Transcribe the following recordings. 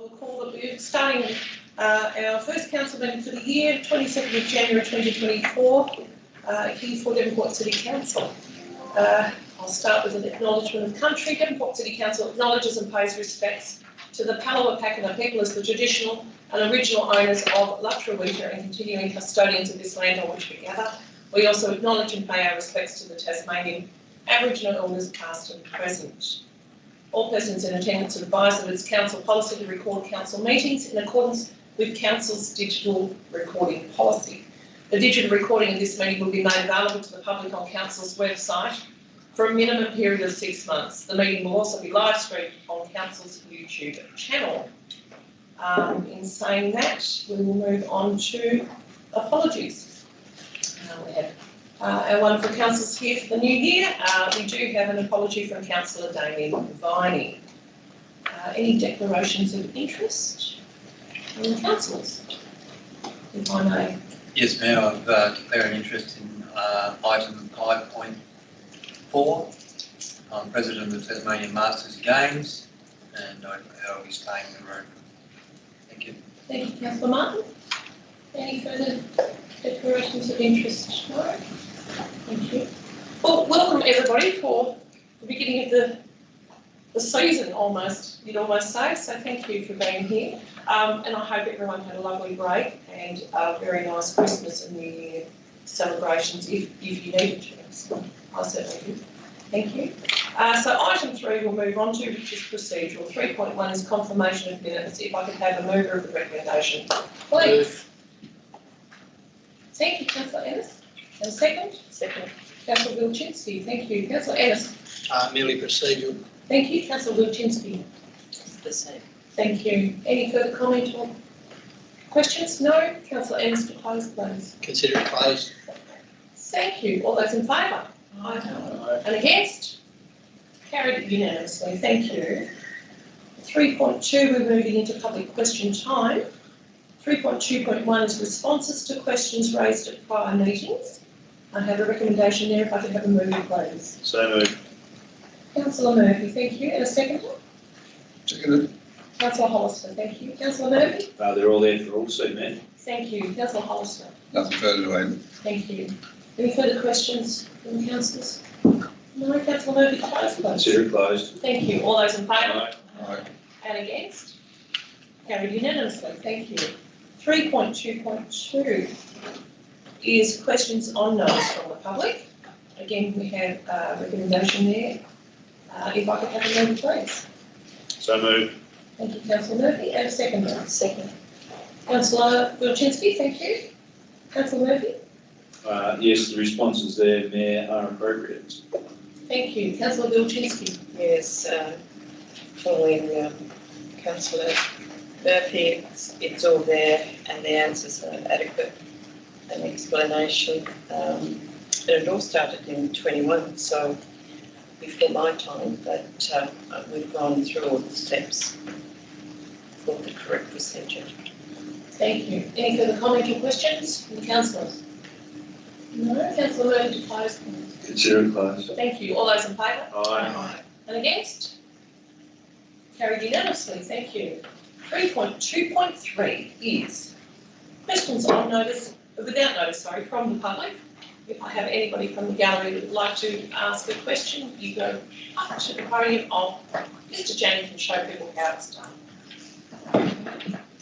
will call that we're starting our first council meeting for the year, 22nd of January 2024, here for Devonport City Council. I'll start with an acknowledgement of country. Devonport City Council acknowledges and pays respects to the Palawa Pakeha people as the traditional and original owners of Lutruwita and continuing custodians of this land on which we gather. We also acknowledge and pay our respects to the Tasmanian Aboriginal elders past and present. All persons in attendance are advised that it's council policy to record council meetings in accordance with council's digital recording policy. The digital recording of this meeting will be made available to the public on council's website for a minimum period of 6 months. The meeting will also be live streamed on council's YouTube channel. In saying that, we will move on to apologies. We have our wonderful councillors here for the new year. We do have an apology from Councillor Damien Viney. Any declarations of interest from the councillors? If I may. Yes, Mayor, I've declared an interest in item 5.4. I'm President of the Tasmanian Masters Games and I'll be staying in the room. Thank you. Thank you, Councillor Martin. Any further declarations of interest? No? Thank you. Well, welcome everybody for the beginning of the season almost, you'd almost say, so thank you for being here. And I hope everyone had a lovely break and a very nice Christmas and New Year celebrations if you needed to. So I certainly did. Thank you. So item 3 we'll move on to, which is procedural. 3.1 is confirmation of minutes. If I could have a mover of the recommendation, please. Thank you, Councillor Ennis. And a second? Second. Councillor Wilczynski. Thank you. Councillor Ennis. Merely procedural. Thank you. Councillor Wilczynski. It's the same. Thank you. Any further comment or questions? No? Councillor Ennis to close, please. Consider it closed. Thank you. All those in favour? Aye. And against? Carried unanimously. Thank you. 3.2, we're moving into public question time. 3.2.1 is responses to questions raised at prior meetings. I have a recommendation there. If I could have a move, please. So moved. Councillor Murphy, thank you. And a second? Seconded. Councillor Hollister, thank you. Councillor Murphy? They're all there for all to see, man. Thank you. Councillor Hollister? Nothing further to add. Thank you. Any further questions from the councillors? No. Councillor Murphy, close, please. Consider it closed. Thank you. All those in favour? Aye. And against? Carried unanimously. Thank you. 3.2.2 is questions on notice from the public. Again, we have a recommendation there. If I could have a mover, please. So moved. Thank you, Councillor Murphy. And a second. Second. Councillor Wilczynski, thank you. Councillor Murphy? Yes, the responses there, Mayor, are appropriate. Thank you. Councillor Wilczynski? Yes, following Councillor Murphy, it's all there and the answers are adequate. An explanation. It all started in 21, so before my time, but we've gone through all the steps for the correct procedure. Thank you. Any further comment or questions from the councillors? No. Councillor Murphy to close, please. Consider it closed. Thank you. All those in favour? Aye. And against? Carried unanimously. Thank you. 3.2.3 is questions on notice, without notice, from the public. If I have anybody from the gallery that would like to ask a question, you go up to the podium. Mr. Janney can show people how it's done.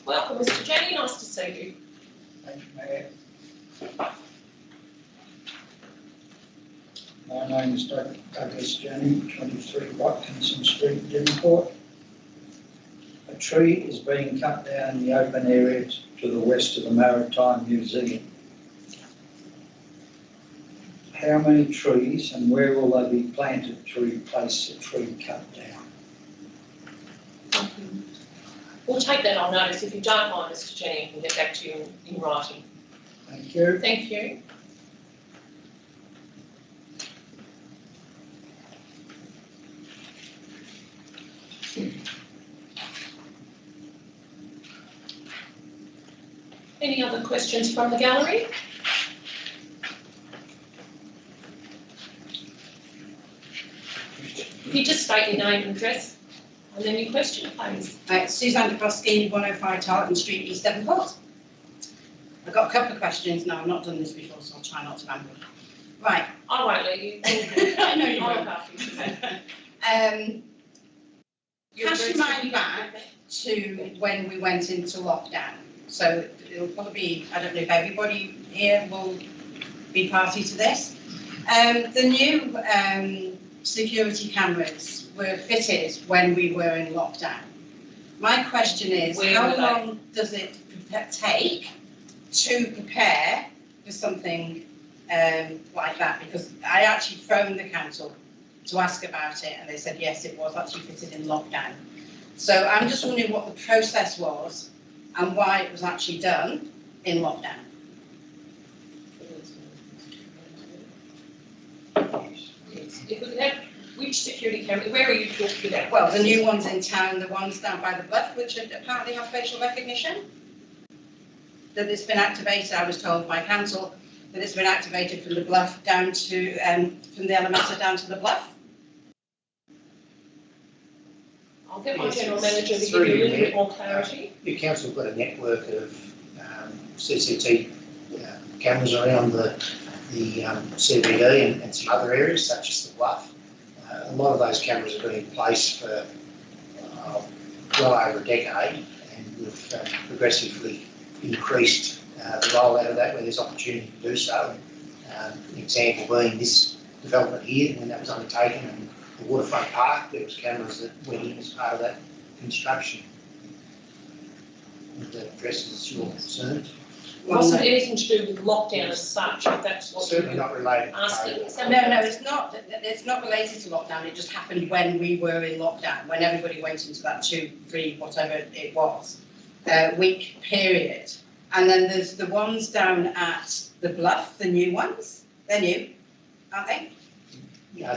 Welcome, Mr. Janney. Nice to see you. Thank you, Mayor. My name is Douglas Janney, 23 Watkinson Street, Devonport. A tree is being cut down in the open area to the west of the Maritime Museum. How many trees and where will they be planted to replace the tree cut down? Thank you. We'll take that on notice. If you don't mind, Mr. Janney, we can get back to you in writing. Thank you. Thank you. Any other questions from the gallery? If you just state your name and address, And then your question, please. Suzanne Dubowski, 105 Tarleton Street, East Devonport. I've got a couple of questions now. I've not done this before, so I'll try not to ramble. Right. I won't let you. I know you I'll won't. look after you. Cast your mind back to when we went into lockdown. So it'll probably be, I don't know if everybody here will be party to this. The new security cameras were fitted when we were in lockdown. My question is, Where how were they? long does it take to prepare for something like that? Because I actually phoned the council to ask about it, and they said yes, it was actually fitted in lockdown. So I'm just wondering what the process was and why it was actually done in lockdown. If we could have, which security camera, where are you talking about? Well, the new ones in town, the ones down by the bluff, which apparently have facial recognition. That it's been activated, I was told by council, that it's been activated from the bluff down to, from the Alameda down to the bluff. I'll get my Yes, general manager to give through you a little you, bit more clarity. The council's got a network of CCT cameras around the CBD and some other areas such as the bluff. A lot of those cameras have been in place for well over a decade, and we've progressively increased the rollout of that where there's opportunity to do so. An example being this development here, when that was undertaken, and the waterfront park, there was cameras that went in as part of that construction. That addresses your concerns. It wasn't anything to do with lockdown as such, if that's what Certainly you're not related to asking. COVID. Is that No, what- no, it's not. It's not related to lockdown. It just happened when we were in lockdown, when everybody went into that 2, 3, whatever it was, week period. And then there's the ones down at the bluff, the new ones. They're new, aren't they?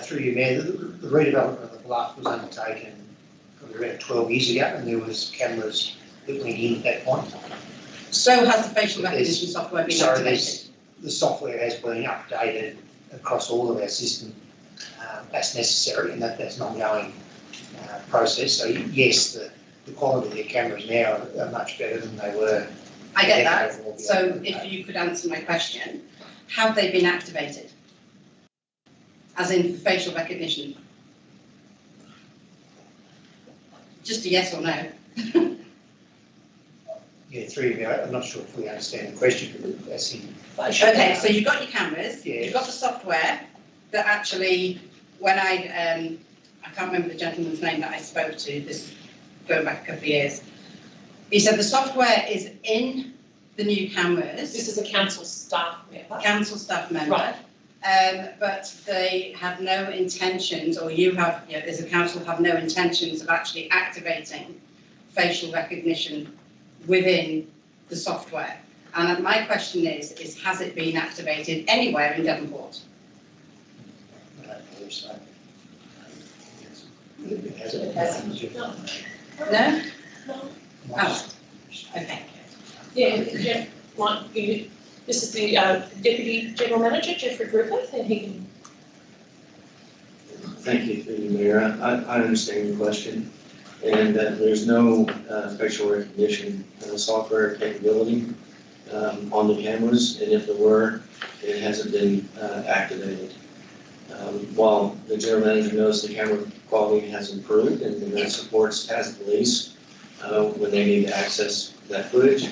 Through your mayor, the redevelopment of the bluff was undertaken probably around 12 years ago, and there was cameras that went in at that point. So has the facial recognition software been Sorry, activated? the software has been updated across all of our system as necessary, and that's an ongoing process. So yes, the quality of the cameras now are much better than they were. I get a that. decade ago. So if you could answer my question, have they been activated? As in facial recognition? Just a yes or no? Yeah, through your mayor, I'm not sure if we understand the question, but that's in. Okay, so you've got your cameras, Yeah. you've got the software that actually, when I can't remember the gentleman's name that I spoke to, this going back a couple of years. He said the software is in the new cameras, This is a council staff member. council staff member. Right. But they have no intentions, or you have, as a council, have no intentions of actually activating facial recognition within the software. And my question is has it been activated anywhere in Devonport? I don't believe so. It hasn't. It hasn't. No? No. Oh, okay. Yeah, this is the Deputy General Manager, Jeffrey Griffith, and he can. Thank you, through you, Mayor. I understand your question, and that there's no facial recognition software capability on the cameras, and if there were, it hasn't been activated. While the General Manager knows the camera quality has improved and that supports task police when they need to access that footage,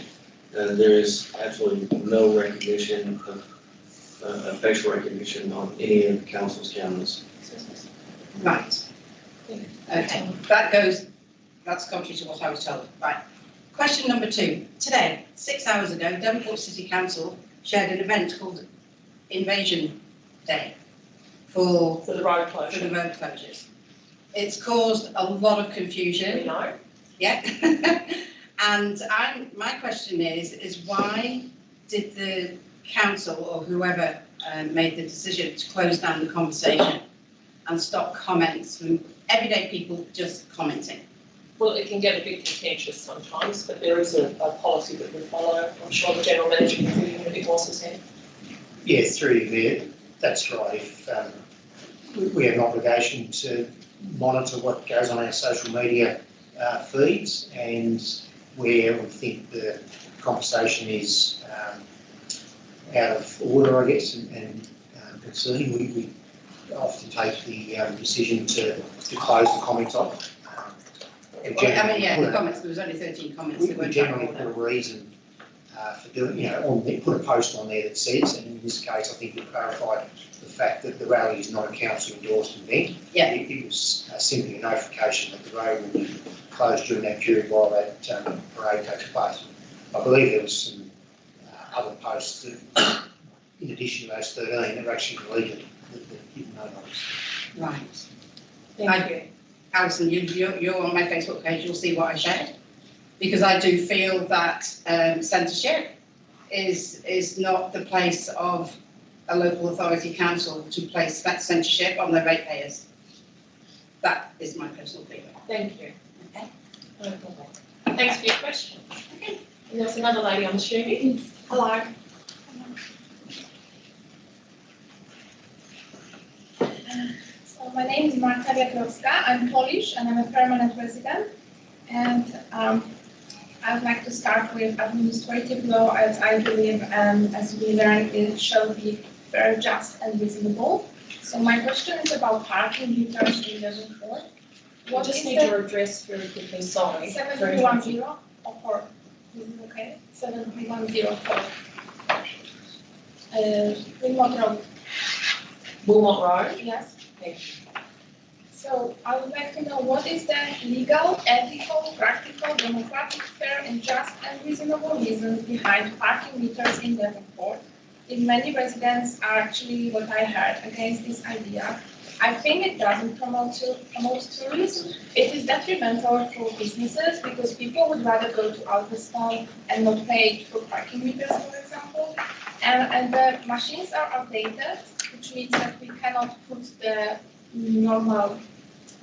there is absolutely no recognition of facial recognition on any of the council's cameras. Right. Okay, that's contrary to what I was told. Right. Question number 2. Today, 6 hours ago, Devonport City Council shared an event called Invasion Day for For the road the closure. road closures. It's caused a lot of We confusion. know. Yeah. And my question is why did the council or whoever made the decision to close down the conversation and stop comments from everyday people just commenting? Well, it can get a bit contentious sometimes, but there is a policy that we follow. I'm sure the General Manager can give you a bit more to Yeah, through there, that's right. If we have an obligation to monitor what goes on our social media feeds, and where we think the conversation is out of order, I guess, and concerning, we often take the decision to close the comments off. The comments, there was only 13 comments. We generally put a reason for doing, put a post on there that says, and in this case, I think we clarified the fact that the rally is not a council endorsed event. Yeah. It was simply a notification that the road will be closed during that period while that parade takes place. I believe there was some other posts that, in addition to those 13, that were actually deleted that didn't know those. Right. Thank you. Alison, you're on my Facebook page, you'll see what I shared. Because I do feel that censorship is not the place of a local authority council to place that censorship on their ratepayers. That is my personal feeling. Thank you. Okay. No problem. Thanks for your question. Okay. And there's another lady, I'm assuming. Hello. So my name is Marta Wiatrowska. I'm Polish and I'm a permanent resident. And I would like to start with administrative law, as I believe, as we learned, it shall be fair, just, and reasonable. So my question is about parking meters in Devonport. What just need your address very quickly, sorry. 7310 or 4. Is it okay? 7104. Wilmot Road. Wilmot Road? Yes. Thank you. So I would like to know what is the legal, ethical, practical, democratic, fair, and just and reasonable reasons behind parking meters in Devonport. If many residents are actually, what I heard, against this idea. I think it doesn't promote tourism. It is detrimental for businesses because people would rather go to Alpeston and not pay for parking meters, for example. And the machines are outdated, which means that we cannot put the normal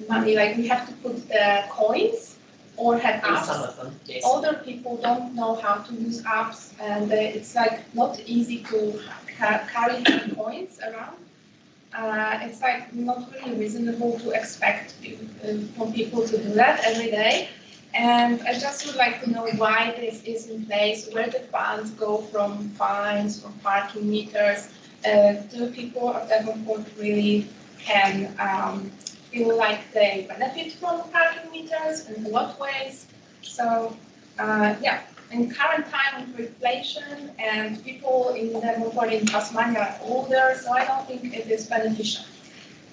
money, like we have to put the coins or have apps. Some of them, yes. Older people don't know how to use apps, and it's like not easy to carry the coins around. It's like not really reasonable to expect from people to do that every day. And I just would like to know why this is in place, where the funds go from fines, from parking meters. Do people of Devonport really can feel like they benefit from parking meters, and in what ways? So, in current time with inflation and people in Devonport in Tasmania are older, so I don't think it is beneficial.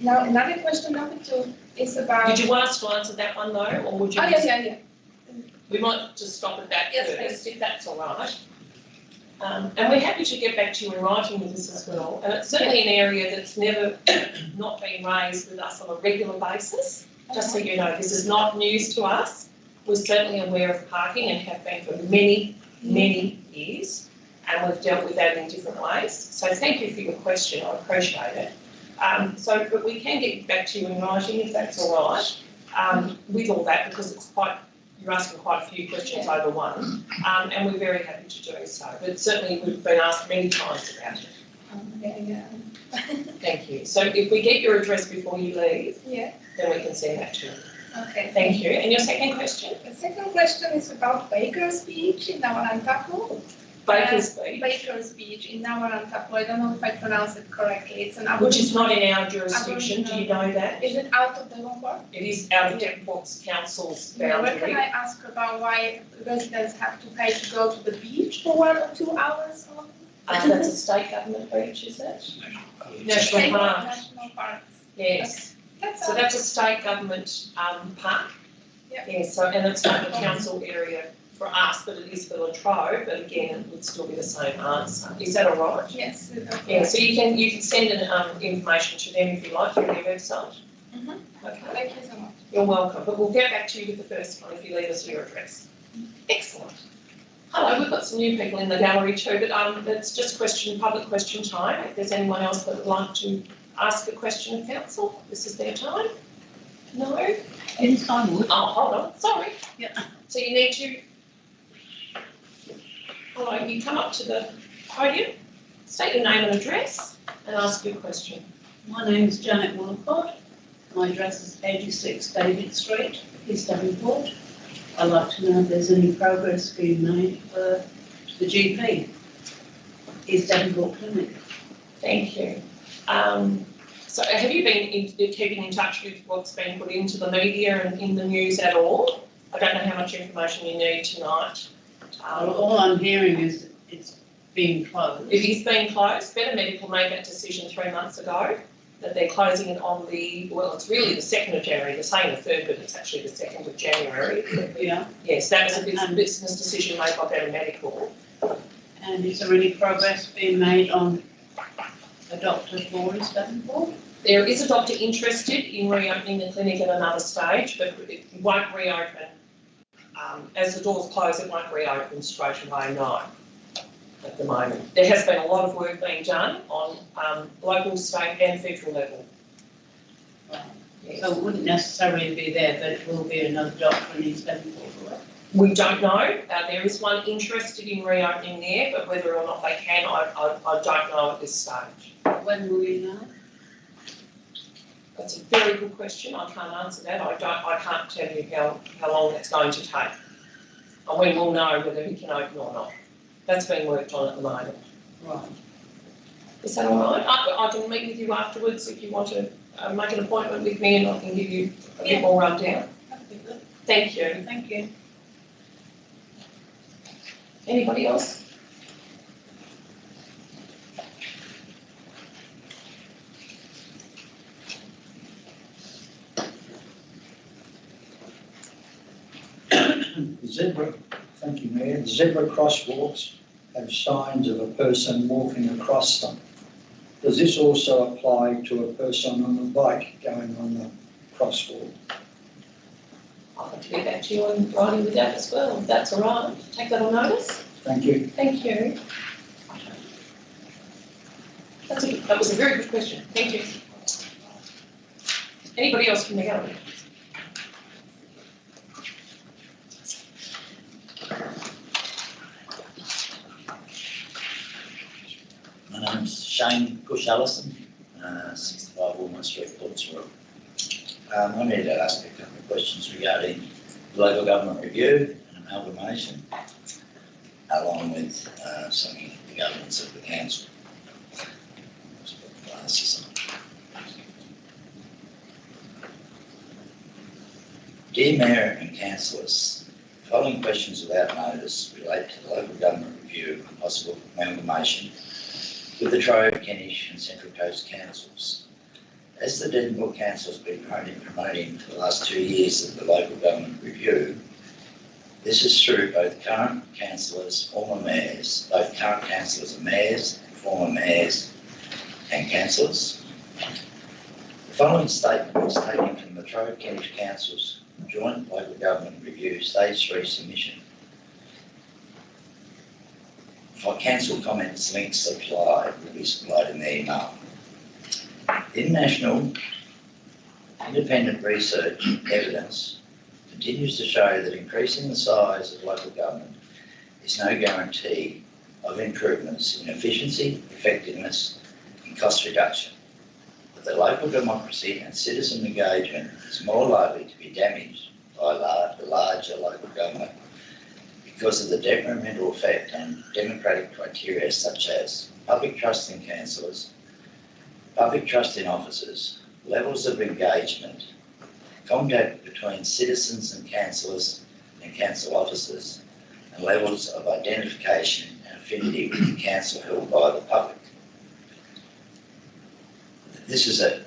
Now, another question, number 2, is about... Did you want us to answer that one though, or would you? Oh, yeah. We might just stop at that Yes, first, if that's all right. And we're happy to get back to you in writing with this as well. And it's certainly an area that's never not been raised with us on a regular basis. Just so you know, this is not news to us. We're certainly aware of parking and have been for many, many years. And we've dealt with that in different ways. So thank you for your question, I appreciate it. But we can get back to you in writing if that's all right, with all that, because it's you're asking quite a few questions over one, and we're very happy to do so. But certainly we've been asked many times about it. Thank you. So if we get your address before you leave, then we can send that to you. Okay. Thank you. And your second question? The second question is about Baker's Beach in Nawarantapu. Baker's Beach. Baker's Beach in Nawarantapu. I don't know if I pronounce it correctly. It's an which is not in our jurisdiction. Do you know that? Is it out of Devonport? It is out of Devonport's council's boundary. Where can I ask about why residents have to pay to go to the beach for 1 or 2 hours? That's a state government beach, is it? National Park. National Parks. Yes. Okay. So that's a state government park. Yes. So and it's not the council area for us, but it is for Latrobe. But again, it would still be the same answer. Is that all right? Yes. Yeah. So you can send information to them if you like through their website. Okay. Thank you so much. You're welcome. But we'll get back to you with the first one if you leave us your address. Excellent. Hello, we've got some new people in the gallery too, but it's just public question time. If there's anyone else that would like to ask a question of council, this is their time. No? Anytime. Oh, hold on, sorry. Yeah. So you need to, hello, you come up to the podium, state your name and address, and ask your question. My name is Janet Willcott. My address is 86 David Street, East Devonport. I'd like to know if there's any progress being made for the GP, East Devonport Clinic. Thank you. So have you been keeping in touch with what's been put into the media and in the news at all? I don't know how much information you need tonight. All I'm hearing is it's being closed. It is being closed. Better Medical made that decision 3 months ago, that they're closing it on the, well, it's really the 2nd of January. They're saying the 3rd, but it's actually the 2nd of January. Yeah. Yes, that was a business decision made by Better Medical. And is there any progress being made on a doctor for East Devonport? There is a doctor interested in reopening the clinic at another stage, but it won't reopen. As the doors close, it won't reopen straight away, no, at the moment. There has been a lot of work being done on local, state and federal level. Right. Yes. So it wouldn't necessarily be there, but it will be another doctor in East Devonport, right? We don't know. There is one interested in reopening there, but whether or not they can, I don't know at this stage. When will you know? That's a very good question. I can't answer that. I can't tell you how long that's going to take. And we will know whether we can open or not. That's being worked on at the moment. Right. Is that all right? I can meet with you afterwards if you want to make an appointment with me, and I can give you a bit more rundown. That'd be good. Thank you. Thank you. Anybody else? Thank you, Mayor. The zebra crosswalks have signs of a person walking across them. Does this also apply to a person on a bike going on the crosswalk? I'll have to get back to you on writing with that as well, if that's all right. Take that on notice. Thank you. Thank you. That was a very good question. Thank you. Anybody else from the gallery? My name's Shane Cush-Allison, 65 Walnut Street, Portsmouth. I need to ask a couple of questions regarding the local government review and amalgamation, along with some of the governance of the council. Dear Mayor and Councillors, the following questions without notice relate to the local government review and possible amalgamation with the Trove, Kentish and Central Coast councils. As the Devonport Council has been promoting for the last 2 years of the local government review, this is through both current councillors, former mayors, both current councillors and mayors, former mayors and councillors. The following statement is taken from the Trove Kentish Council's Joint Local Government Review Stage 3 submission. For council comments, links supplied will be supplied in the email. International independent research evidence continues to show that increasing the size of local government is no guarantee of improvements in efficiency, effectiveness and cost reduction. But the local democracy and citizen engagement is more likely to be damaged by the larger local government because of the detrimental effect on democratic criteria such as public trust in councillors, public trust in officers, levels of engagement, contact between citizens and councillors and council officers, and levels of identification and affinity with the council held by the public. This is a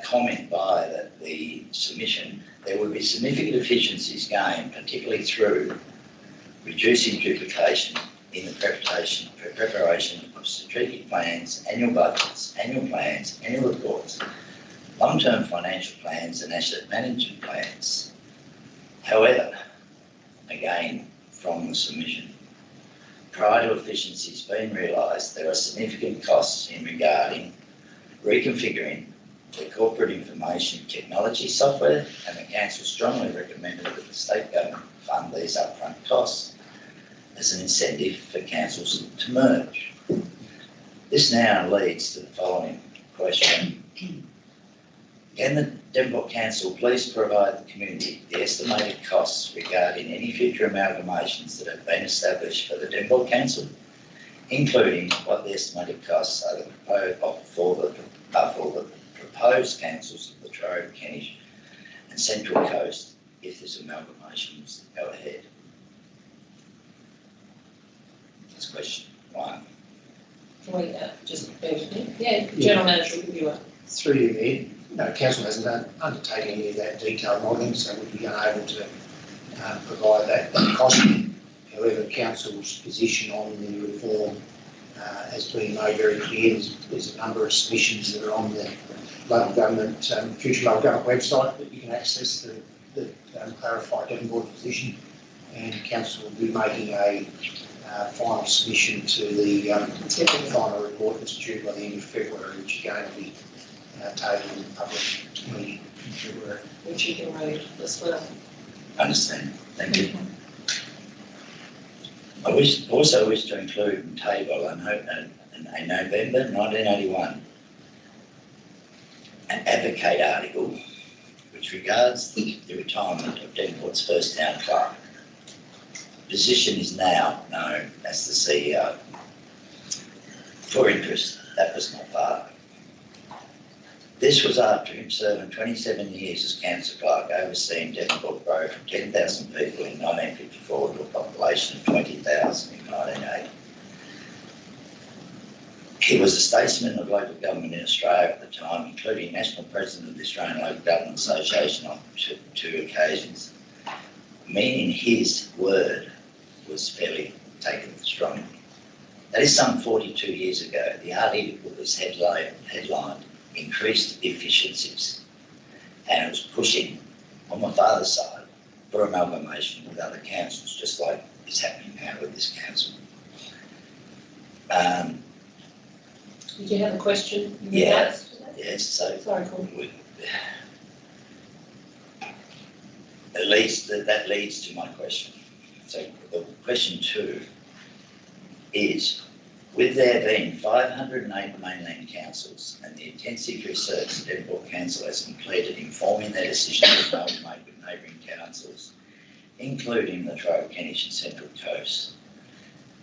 comment by the submission. There would be significant efficiencies gained, particularly through reducing duplication in the preparation of strategic plans, annual budgets, annual plans, annual reports, long-term financial plans and asset management plans. However, again from the submission, prior to efficiencies being realised, there are significant costs in regarding reconfiguring the corporate information technology software, and the council strongly recommended that the state government fund these upfront costs as an incentive for councils to merge. This now leads to the following question. Can the Devonport Council please provide the community the estimated costs regarding any future amalgamations that have been established for the Devonport Council, including what the estimated costs are for the proposed councils of the Trove, Kentish and Central Coast if this amalgamation is to go ahead. That's question one. Can we just bear with me? Yeah, the General Manager will give you a. Through you, Mayor, no, council hasn't undertaken any of that detailed modelling, so we'd be unable to provide that cost. However, council's position on the reform has been made very clear. There's a number of submissions that are on the local government, future local government website that you can access that clarify Devonport's position, and council will be making a final submission to the final report that's due by the end of February, which is going to be tabled in public meeting in February. Which you can read as well. Understand. Thank you. I also wish to include and table a November 1981 an advocate article which regards the retirement of Devonport's first town clerk. Position is now known as the CEO. For interest, that was not part. This was after him serving 27 years as council clerk, overseeing Devonport grow from 10,000 people in 1954 to a population of 20,000 in 1980. He was a statesman of local government in Australia at the time, including National President of the Australian Local Government Association on two occasions, meaning his word was fairly taken strongly. That is some 42 years ago. The article was headlined increased efficiencies, and it was pushing on my father's side for amalgamation with other councils, just like is happening now with this council. Did you have a question? Yeah, yes, so sorry, Paul. At least that leads to my question. So the question 2 is, with there being 508 mainland councils and the intensive research the Devonport Council has completed informing their decision to amalgamate with neighbouring councils, including the Trove, Kentish and Central Coast,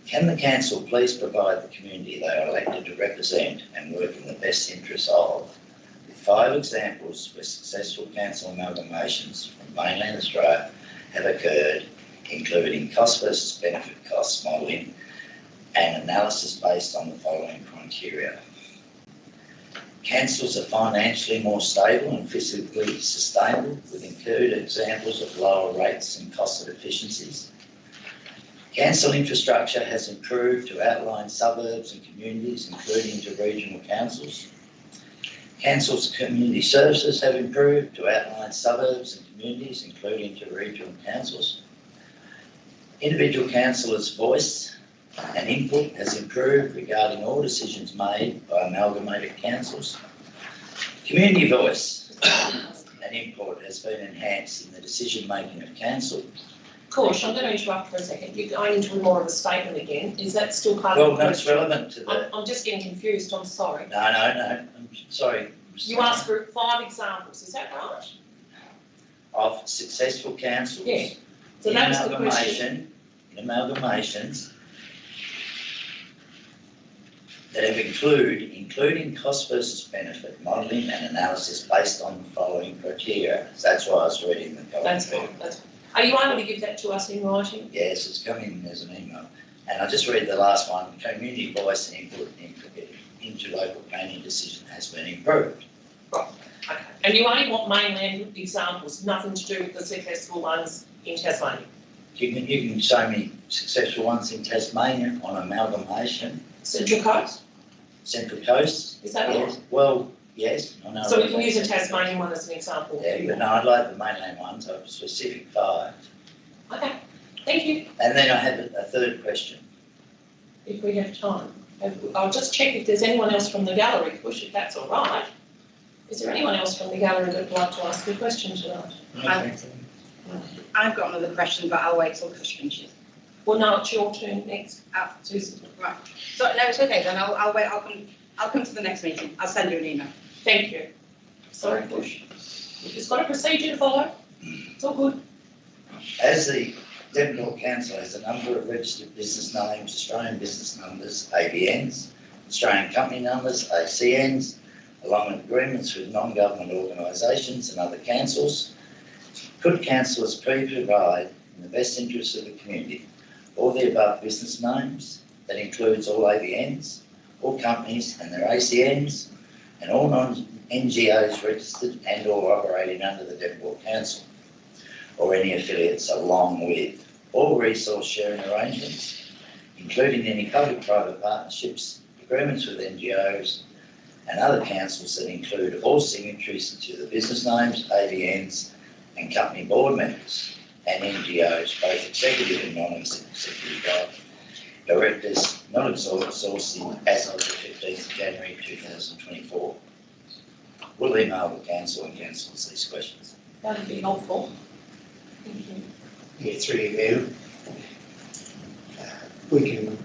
can the council please provide the community they are elected to represent and work in the best interests of, with 5 examples where successful council amalgamations from mainland Australia have occurred, including cost versus benefit cost modelling and analysis based on the following criteria. Councils are financially more stable and physically sustainable, with included examples of lower rates and cost of efficiencies. Council infrastructure has improved to outlying suburbs and communities, including to regional councils. Council's community services have improved to outlying suburbs and communities, including to regional councils. Individual councillors' voice and input has improved regarding all decisions made by amalgamated councils. Community voice and input has been enhanced in the decision-making of council. Of course, I'm going to interrupt for a second. You're going into more of a statement again. Is that still part of the question? Well, no, it's relevant to the... I'm just getting confused. I'm sorry. No, I'm sorry. You asked for 5 examples. Is that right? Of successful councils. Yeah. So that was the question. In amalgamations that have including cost versus benefit modelling and analysis based on the following criteria. So that's why I was reading the comment. That's fine. Are you able to give that to us in writing? Yes, it's coming as an email. And I just read the last one. Community voice and input into local planning decision has been improved. Right. Okay. And you only want mainland examples, nothing to do with the successful ones in Tasmania? You can show me successful ones in Tasmania on amalgamation. Central Coast? Central Coast. Is that yes. right? Well, yes. I know. So we can use a Tasmanian one as an example. Yeah, but no, I'd like the mainland ones, so a specific 5. Okay, thank you. And then I have a third question. If we have time. I'll just check if there's anyone else from the gallery, Push, if that's all right. Is there anyone else from the gallery that would like to ask a question tonight? I've got another question, but I'll wait till Kush finishes. Well, no, it's your turn next. Susan. Right. So no, it's okay then. I'll wait. I'll come to the next meeting. I'll send you an email. Thank you. Sorry, Push. We've just got a procedure to follow. It's all good. As the Devonport Council has a number of registered business names, Australian business numbers, ABNs, Australian company numbers, ACNs, along with agreements with non-government organisations and other councils, could councillors please provide, in the best interest of the community, all the above business names, that includes all ABNs, all companies and their ACNs, and all non-NGOs registered and or operating under the Devonport Council, or any affiliates, along with all resource sharing arrangements, including any public-private partnerships, agreements with NGOs and other councils that include all signatories to the business names, ABNs and company board members and NGOs, both executive and non-executive directors, not exhausting as of the 15th of January 2024. We'll email the council and councillors these questions. That'd be helpful. Thank you. Yeah, through you, Mayor. We can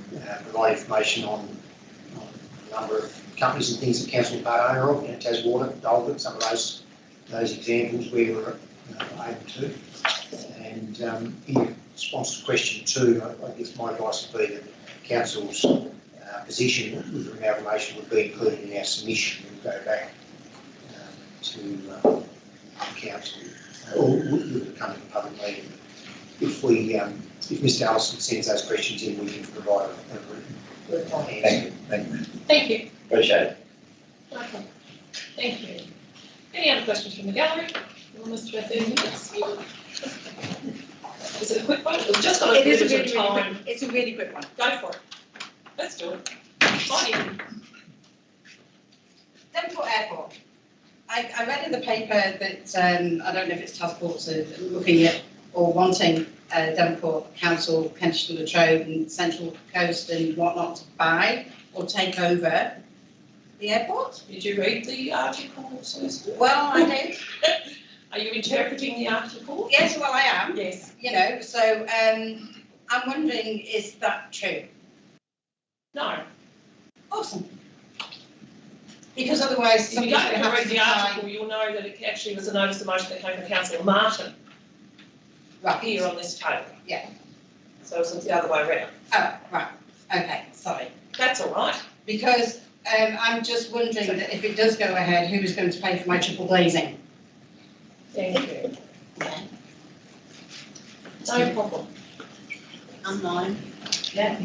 provide information on a number of companies and things that council are part owner of, Taswater, Dalbert, some of those examples we were able to. And in response to question 2, I guess my advice would be that council's position with the amalgamation would be included in our submission. We'll go back to the council, or would come to the public meeting. If Mr. Allison sends those questions in, we can provide a answer. Thank you. Thank you. Thank you. Appreciate it. Okay. Thank you. Any other questions from the gallery? We're almost to our 30 minutes. Is it a quick one? We've just got a It is a bit of really, time. it's a really quick one. Go for it. Let's do it. Fine. Devonport Airport. I read in the paper that, I don't know if it's Tassports are looking at or wanting Devonport Council, Kentish La Trobe and Central Coast and whatnot to buy or take over the airport. Did you read the article, Susan? Well, I did. Are you interpreting the article? Yes, well, I am. Yes. You know, so I'm wondering, is that true? No. Awesome. Because otherwise, If you somebody's go going to and have read to the decide. article, you'll know that it actually was a notice of motion that came from Councillor Martin Right. here on this table. Yeah. So it's the other way around. Oh, right. Okay, sorry. That's all right. Because I'm just wondering that if it does go ahead, who is going to pay for my triple glazing? Thank you. No problem. I'm mine. Yeah.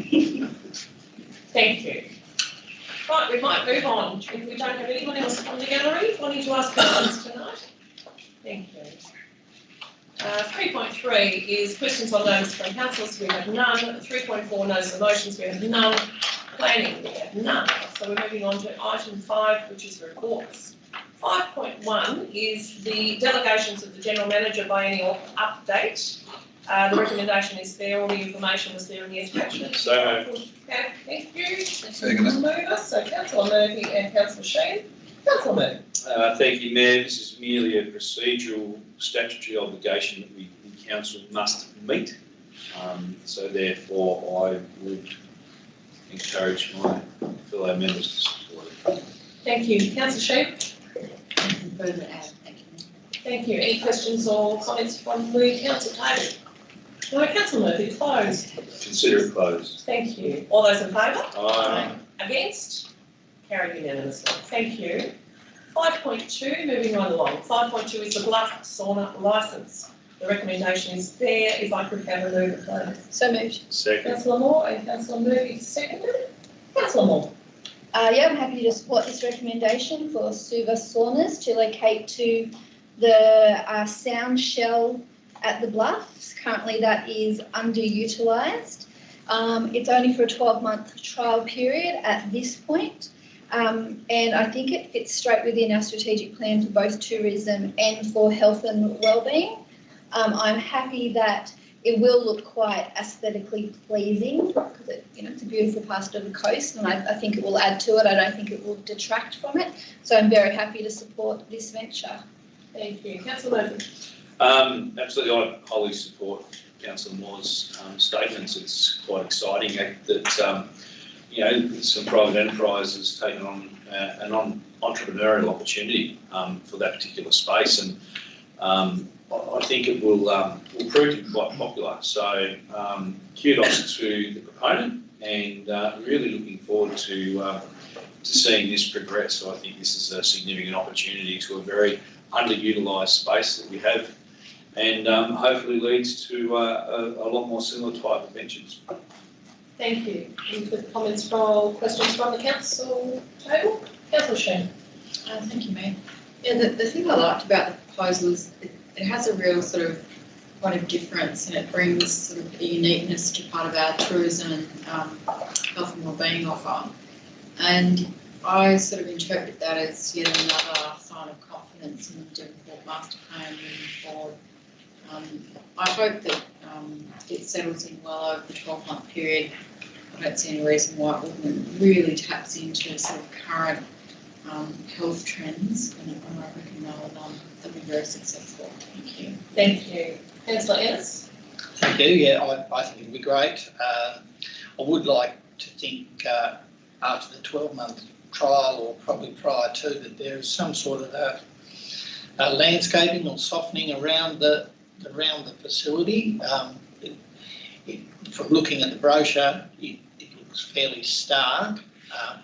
Thank you. Right, we might move on. If we don't have anyone else from the gallery wanting to ask questions tonight. Thank you. 3.3 is questions on notice from councillors. We have none. 3.4 notice of motions. We have none. Planning. We have none. So we're moving on to item 5, which is reports. 5.1 is the delegations of the General Manager biennial update. The recommendation is there, all the information was there in the attachment. So moved. Okay, thank you. Second. So Councillor Murphy and Councillor Sheen. Councillor Murphy. Thank you, Mayor. This is merely a procedural statutory obligation that we in council must meet. So therefore, I would encourage my fellow members to support it. Thank you. Councillor Sheen. Further add, thank you. Thank you. Any questions or comments from the council table? No, Councillor Murphy, closed. Consider it closed. Thank you. All those in favour? Aye. Against? Carried unanimously. Thank you. 5.2, moving right along. 5.2 is the Bluff sauna licence. The recommendation is there. If I could have a move, please. So moved. Second. Councillor Moore and Councillor Murphy seconded. Councillor Moore. Yeah, I'm happy to support this recommendation for Suva Saunas to locate to the sound shell at the Bluffs. Currently that is underutilised. It's only for a 12-month trial period at this point. And I think it fits straight within our strategic plan for both tourism and for health and wellbeing. I'm happy that it will look quite aesthetically pleasing because it's a beautiful part of the coast, and I think it will add to it. I don't think it will detract from it. So I'm very happy to support this venture. Thank you. Councillor Murphy. Absolutely, I wholly support Councillor Moore's statements. It's quite exciting that some private enterprise has taken on an entrepreneurial opportunity for that particular space, and I think it will prove to be quite popular. So kudos to the proponent, and really looking forward to seeing this progress. So I think this is a significant opportunity to a very underutilised space that we have, and hopefully leads to a lot more similar type of ventures. Thank you. Any further comments or questions from the council table? Councillor Sheen. Thank you, Mayor. Yeah, the thing I liked about the proposal is it has a real sort of point of difference, and it brings sort of a uniqueness to part of our tourism and health and wellbeing offer. And I sort of interpret that as yet another sign of confidence in the Devonport master plan moving forward. I hope that it settles in well over the 12-month period. I don't see any reason why it wouldn't really taps into sort of current health trends, and I reckon they'll be very successful. Thank you. Thank you. Councillor Ennis. Thank you. Yeah, I think it'll be great. I would like to think after the 12-month trial, or probably prior to, that there is some sort of landscaping or softening around the facility. From looking at the brochure, it looks fairly stark,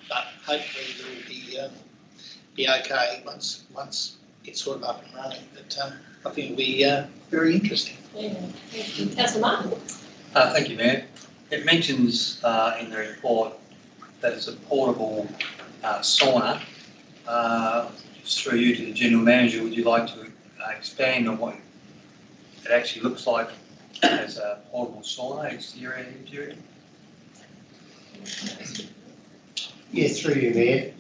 but hopefully it will be okay once it's sort of up and running. But I think it'll be very interesting. Yeah, thank you. Councillor Martin. Thank you, Mayor. It mentions in the report that it's a portable sauna. Through you to the General Manager, would you like to expand on what it actually looks like as a portable sauna, exterior and interior? Yeah, through you, Mayor.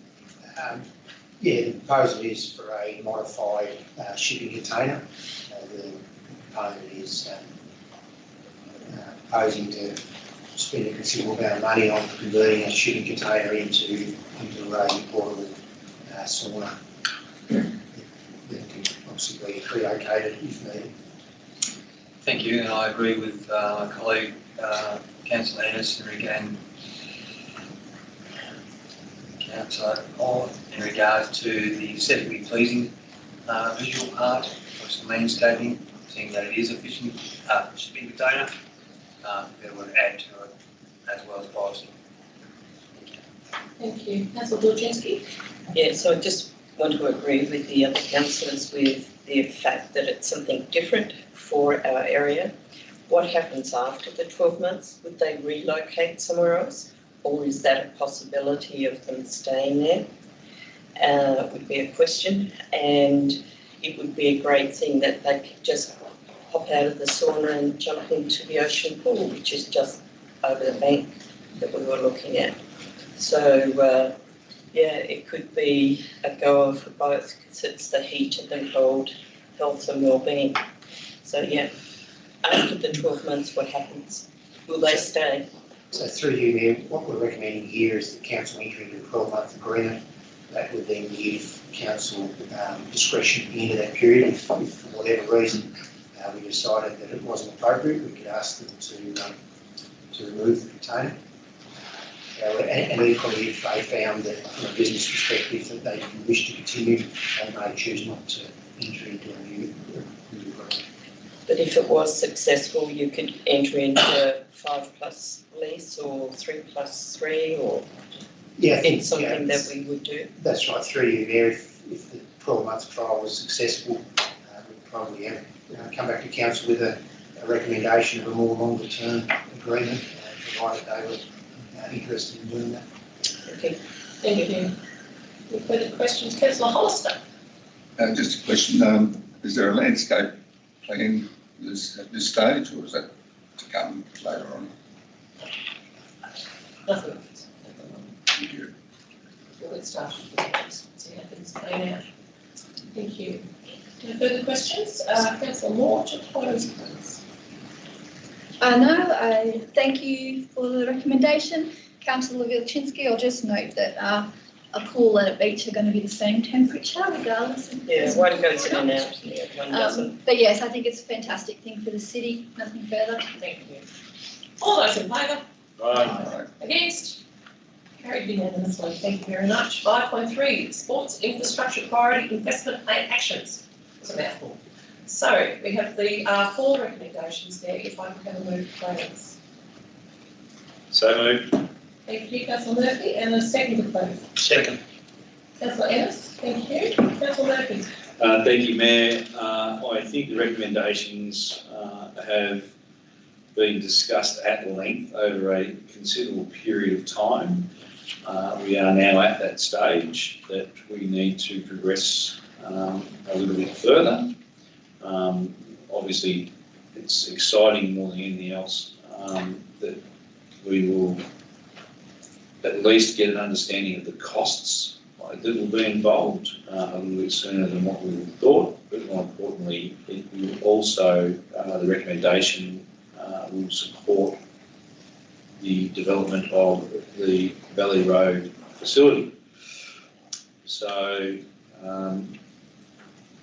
The proposal is for a modified shipping container. The proponent is proposing to spend a considerable amount of money on converting a shipping container into a portable sauna. That can obviously be relocated if needed. Thank you, and I agree with my colleague, Councillor Ennis, and Councillor Orr in regards to the aesthetically pleasing visual part of some landscaping, seeing that it is efficient shipping container, that would add to it as well as privacy. Thank you. Councillor Dorczynski. Yeah, so I just want to agree with the other councillors with the fact that it's something different for our area. What happens after the 12 months? Would they relocate somewhere else? Or is that a possibility of them staying there? Would be a question. And it would be a great thing that they could just hop out of the sauna and jump into the ocean pool, which is just over the bank that we were looking at. So, it could be a goer for both, because it's the heat and the cold, health and wellbeing. So, after the 12 months, what happens? Will they stay? So through you, Mayor, what we're recommending here is the council enter into a 12-month agreement. That would then give council discretion into that period. If for whatever reason we decided that it wasn't appropriate, we could ask them to remove the container. And equally, if they found that from a business perspective that they didn't wish to continue, they may choose not to enter into a new agreement. But if it was successful, you could enter into a 5+ lease or 3+3, or it's something that we would do. That's right, through you there. If the 12-month trial was successful, we'd probably come back to council with a recommendation of a more longer-term agreement, provided they were interested in doing that. Okay. Thank you. Any further questions? Councillor Hollister. Just a question, is there a landscape plan at this stage, or is that to come later on? Nothing. Thank you. We'll get started with see how things play out. Thank you. Any further questions? Councillor Moore, to close, please. No, thank you for the recommendation. Councillor Vilczynski, I'll just note that a pool and a beach are going to be the same temperature regardless of... one goes in and out, one doesn't. But yes, I think it's a fantastic thing for the city. Nothing further. Thank you. All those in favour? Aye. Against? Carried Carried unanimously. Thank you very much. 5.3, sports infrastructure priority investment plan actions. It's a mouthful. So we have the 4 recommendations there. If I can have a move, please. So moved. Thank you, Councillor Murphy, and a second, please. Second. Councillor Ennis, thank you. Councillor Murphy. Thank you, Mayor. I think the recommendations have been discussed at length over a considerable period of time. We are now at that stage that we need to progress a little bit further. Obviously, it's exciting more than anything else that we will at least get an understanding of the costs that will be involved a little bit sooner than what we would have thought. But more importantly, it will also, the recommendation will support the development of the Valley Road facility. So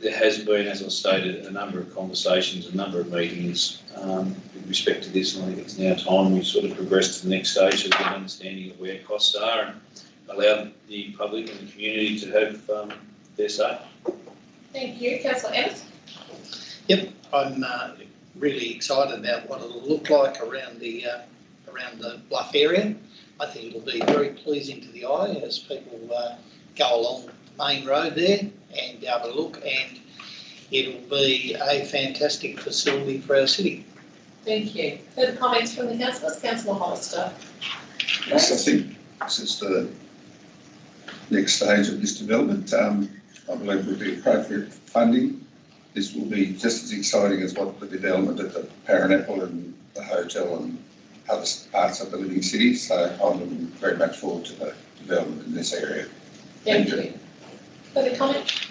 there has been, as I stated, a number of conversations, a number of meetings with respect to this, and I think it's now time we sort of progress to the next stage of the understanding of where costs are and allow the public and the community to have their say. Thank you. Councillor Ennis. Yep, I'm really excited about what it'll look like around the Bluff area. I think it'll be very pleasing to the eye as people go along the main road there and be able to look, and it'll be a fantastic facility for our city. Thank you. Further comments from the councillors? Councillor Hollister. Yes, I think this is the next stage of this development. I believe with the appropriate funding, this will be just as exciting as what the development at the Paranaple and the hotel and other parts of the living city. So I'm looking very much forward to the development in this area. Thank you. Further comment?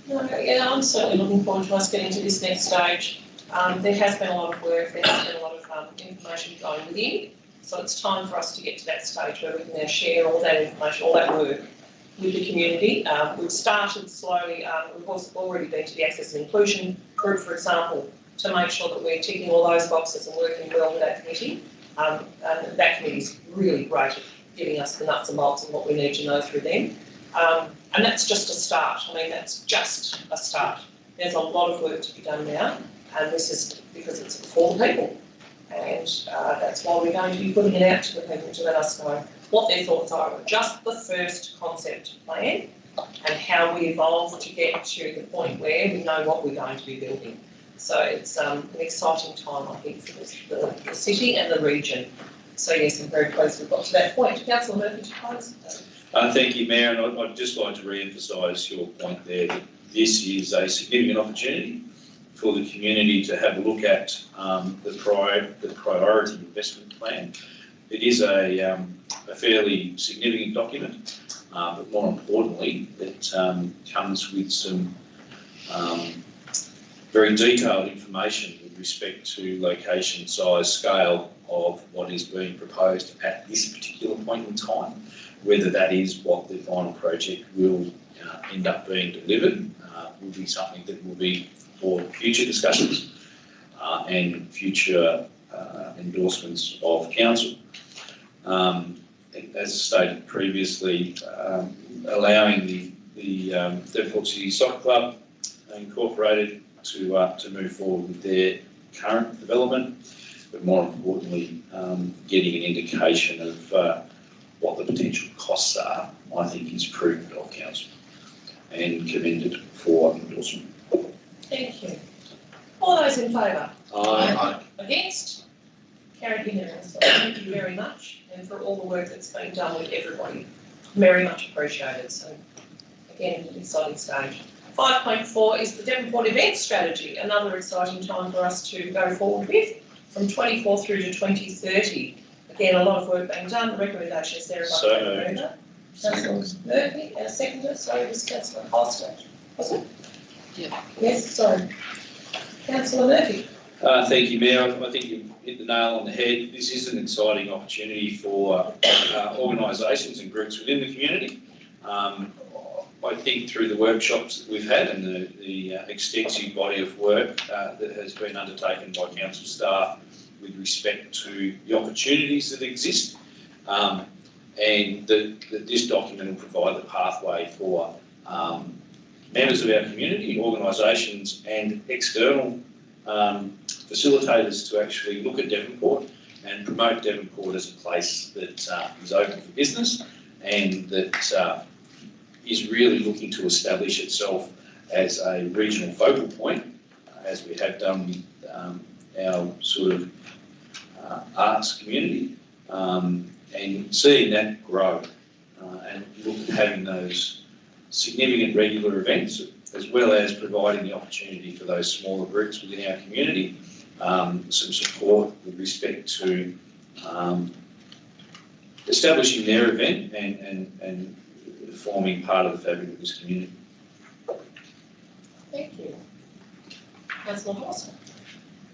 No, yeah, I'm certainly looking forward to us getting to this next stage. There has been a lot of work, there has been a lot of information going within, so it's time for us to get to that stage where we can now share all that information, all that work with the community. We've started slowly, we've also already been to the Access and Inclusion group, for example, to make sure that we're ticking all those boxes and working well with that committee. And that committee is really great at giving us the nuts and bolts and what we need to know through them. And that's just a start. I mean, that's just a start. There's a lot of work to be done now, and this is because it's for the people. And that's why we're going to be putting it out to the people to let us know what their thoughts are on just the first concept plan and how we evolve to get to the point where we know what we're going to be building. So it's an exciting time, I think, for the city and the region. So yes, I'm very pleased we've got to that point. Councillor Murphy, to close. Thank you, Mayor, and I'd just like to re-emphasise your point there that this is a significant opportunity for the community to have a look at the priority investment plan. It is a fairly significant document, but more importantly, it comes with some very detailed information with respect to location, size, scale of what is being proposed at this particular point in time. Whether that is what the final project will end up being delivered will be something that will be for future discussions and future endorsements of council. As stated previously, allowing the Devonport City Soccer Club Incorporated to move forward with their current development, but more importantly, getting an indication of what the potential costs are, I think is prudent of council and commended for endorsement. Thank you. All those in favour? Aye. Against? Carried unanimously. Thank you very much, and for all the work that's been done with everybody. Very much appreciated. So again, an exciting stage. 5.4 is the Devonport events strategy, another exciting time for us to go forward with from 24 through to 2030. Again, a lot of work being done. The recommendation is there. So Councillor Murphy, and a seconder. Sorry, it was Councillor Hollister. Was it? Yeah. Yes, sorry. Councillor Murphy. Thank you, Mayor. I think you've hit the nail on the head. This is an exciting opportunity for organisations and groups within the community. I think through the workshops that we've had and the extensive body of work that has been undertaken by council staff with respect to the opportunities that exist and that this document will provide the pathway for members of our community, organisations and external facilitators to actually look at Devonport and promote Devonport as a place that is open for business and that is really looking to establish itself as a regional focal point, as we have done with our sort of arts community, and seeing that grow and look at having those significant regular events, as well as providing the opportunity for those smaller groups within our community some support with respect to establishing their event and forming part of the fabric of this community. Thank you. Councillor Hawson.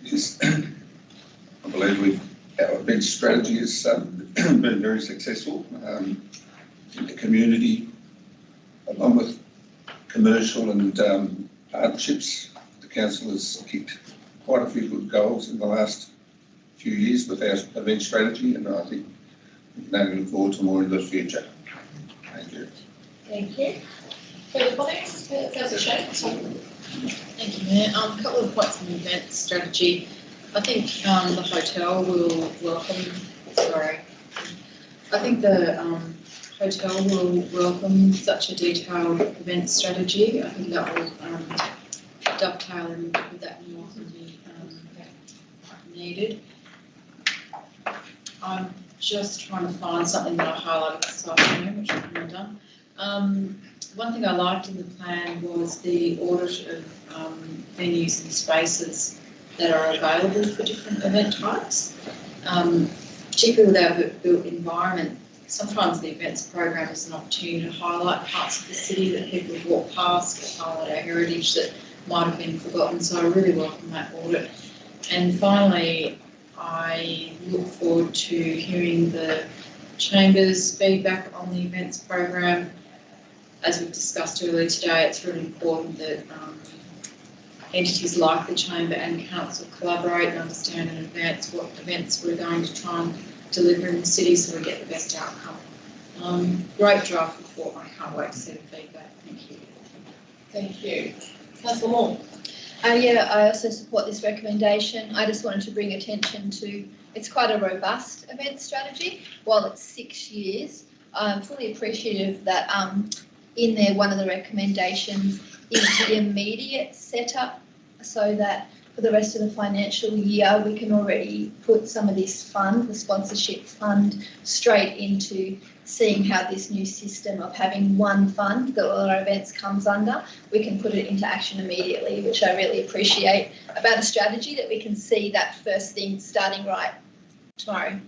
Yes, I believe our event strategy has been very successful in the community, along with commercial and partnerships. The council has kicked quite a few good goals in the last few years with our event strategy, and I think we can only look forward to more in the future. Thank you. Thank you. Further comments? Councillor Shane. Thank you, Mayor. A couple of points on the event strategy. I think the hotel will welcome, I think the hotel will welcome such a detailed event strategy. I think that will dovetail in with that more than needed. I'm just trying to find something that I highlighted this afternoon, which I've not done. One thing I liked in the plan was the audit of venues and spaces that are available for different event types. Particularly with our built environment, sometimes the events program is an opportunity to highlight parts of the city that people have walked past, highlight our heritage that might have been forgotten, so I really welcome that audit. And finally, I look forward to hearing the Chamber's feedback on the events program. As we've discussed earlier today, it's really important that entities like the Chamber and Council collaborate and understand in advance what events we're going to try and deliver in the city so we get the best outcome. Great draft report. I can't wait to see the feedback. Thank you. Thank you. Councillor Moore. Yeah, I also support this recommendation. I just wanted to bring attention to, it's quite a robust event strategy. While it's 6 years, I'm fully appreciative that in there, one of the recommendations is the immediate setup so that for the rest of the financial year, we can already put some of this fund, the sponsorship fund, straight into seeing how this new system of having one fund that all our events comes under, we can put it into action immediately, which I really appreciate about a strategy that we can see that first thing starting right tomorrow.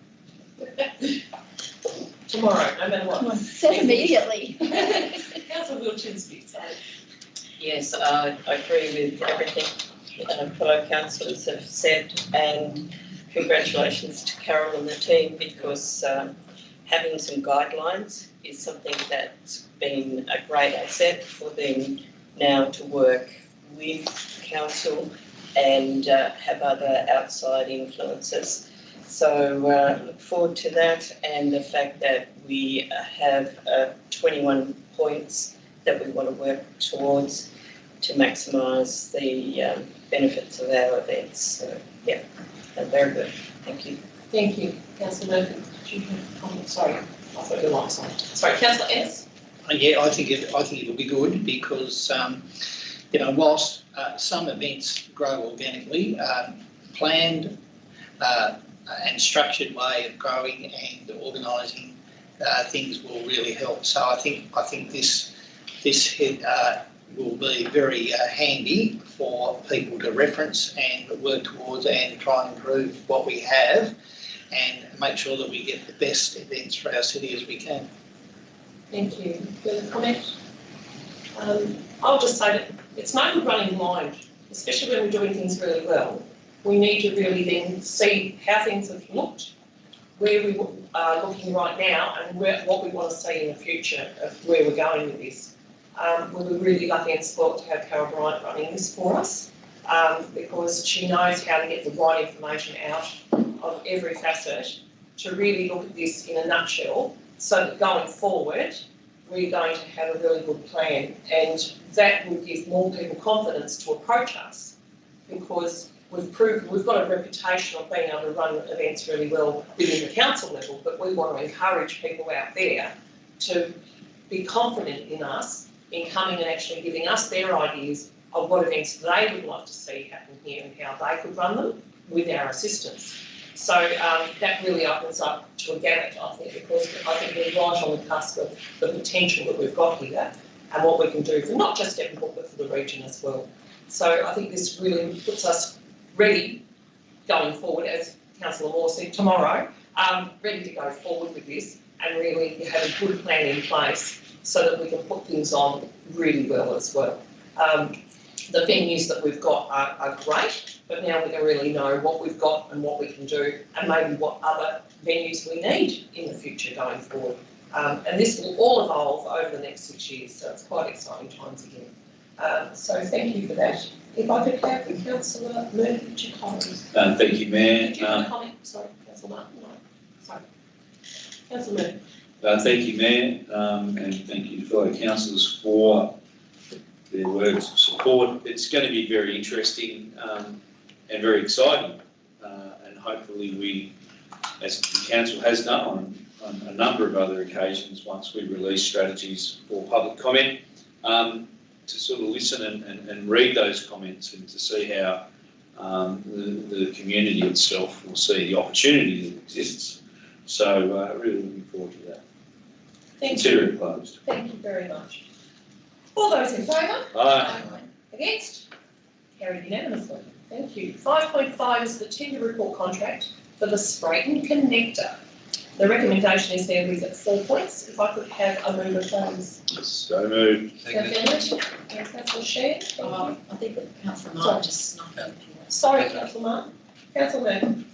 Tomorrow, no matter what. Said immediately. Councillor Wilczynski, sorry. Yes, I agree with everything fellow councillors have said, and congratulations to Carol and the team, because having some guidelines is something that's been a great asset for them now to work with council and have other outside influences. So look forward to that, and the fact that we have 21 points that we want to work towards to maximise the benefits of our events. So yeah, very good. Thank you. Thank you. Councillor Murphy, did you have a comment? Sorry, I thought your light's on. Sorry, Councillor Ennis. Yeah, I think it'll be good because whilst some events grow organically, planned and structured way of growing and organising things will really help. So I think this will be very handy for people to reference and work towards and try and improve what we have and make sure that we get the best events for our city as we can. Thank you. Further comment? I'll just say that it's no good running blind, especially when we're doing things really well. We need to really then see how things have looked, where we are looking right now, and what we want to see in the future of where we're going with this. We were really lucky and spoilt to have Carol Bryant running this for us because she knows how to get the right information out of every facet to really look at this in a nutshell so that going forward, we're going to have a really good plan, and that will give more people confidence to approach us, because we've got a reputation of being able to run events really well within the council level, but we want to encourage people out there to be confident in us, in coming and actually giving us their ideas of what events they would like to see happen here and how they could run them with our assistance. So that really opens up to a gamut, I think, because I think we're right on the cusp of the potential that we've got here and what we can do for not just Devonport but for the region as well. So I think this really puts us ready going forward, as Councillor Moore said, tomorrow, ready to go forward with this and really have a good plan in place so that we can put things on really well as well. The venues that we've got are great, but now we can really know what we've got and what we can do, and maybe what other venues we need in the future going forward. And this will all evolve over the next 6 years, so it's quite exciting times again. So thank you for that. If I could have Councillor Murphy to comment. Thank you, Mayor. Did you have a comment? Sorry, Councillor Martin. No. Sorry. Councillor Murphy. Thank you, Mayor, and thank you to fellow councillors for their words of support. It's going to be very interesting and very exciting, and hopefully we, as the council has done on a number of other occasions, once we release strategies for public comment, to sort of listen and read those comments and to see how the community itself will see the opportunity that exists. So really looking forward to that. Thank Consider you. it closed. Thank you very much. All those in favour? Aye. Against? Carried unanimously. Thank you. 5.5 is the tender report contract for the Sprayton Connector. The recommendation is there with 4 points. If I could have a mover, please. So moved. Councillor Shea. I think that Councillor Martin just snuck in. Sorry, Councillor Martin. Councillor Murphy.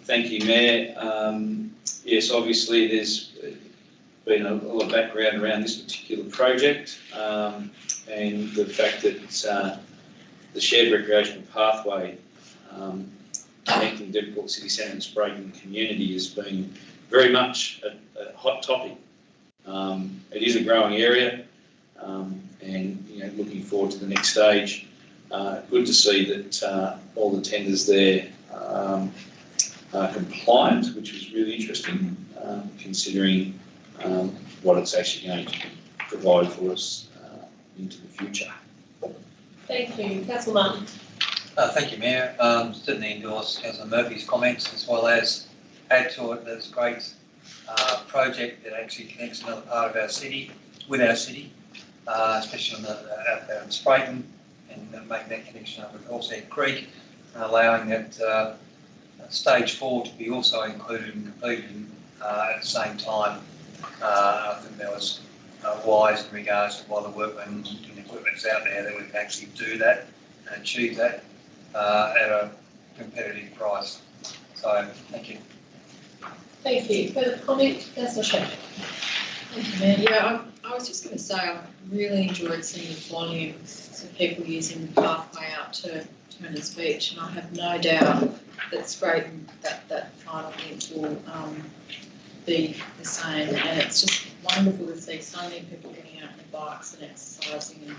Thank you, Mayor. Yes, obviously there's been a lot of background around this particular project, and the fact that the shared recreational pathway connecting Devonport City Centre and Sprayton community has been very much a hot topic. It is a growing area, and looking forward to the next stage. Good to see that all the tenders there are compliant, which was really interesting, considering what it's actually going to provide for us into the future. Thank you. Councillor Martin. Thank you, Mayor. Certainly endorse Councillor Murphy's comments, as well as add to it there's a great project that actually connects another part of our city with our city, especially out there in Sprayton, and making that connection up with Horsehead Creek, and allowing that stage 4 to be also included and completed at the same time. I think that was wise in regards to while the workmen and equipment's out there, that we can actually do that and achieve that at a competitive price. So, thank you. Thank you. Further comment, Councillor Shea. Thank you, Mayor. Yeah, I was just going to say I really enjoyed seeing the volumes of people using the pathway out to Turners Beach, and I have no doubt that Sprayton, that final link will be the same, and it's just wonderful to see so many people getting out on their bikes and exercising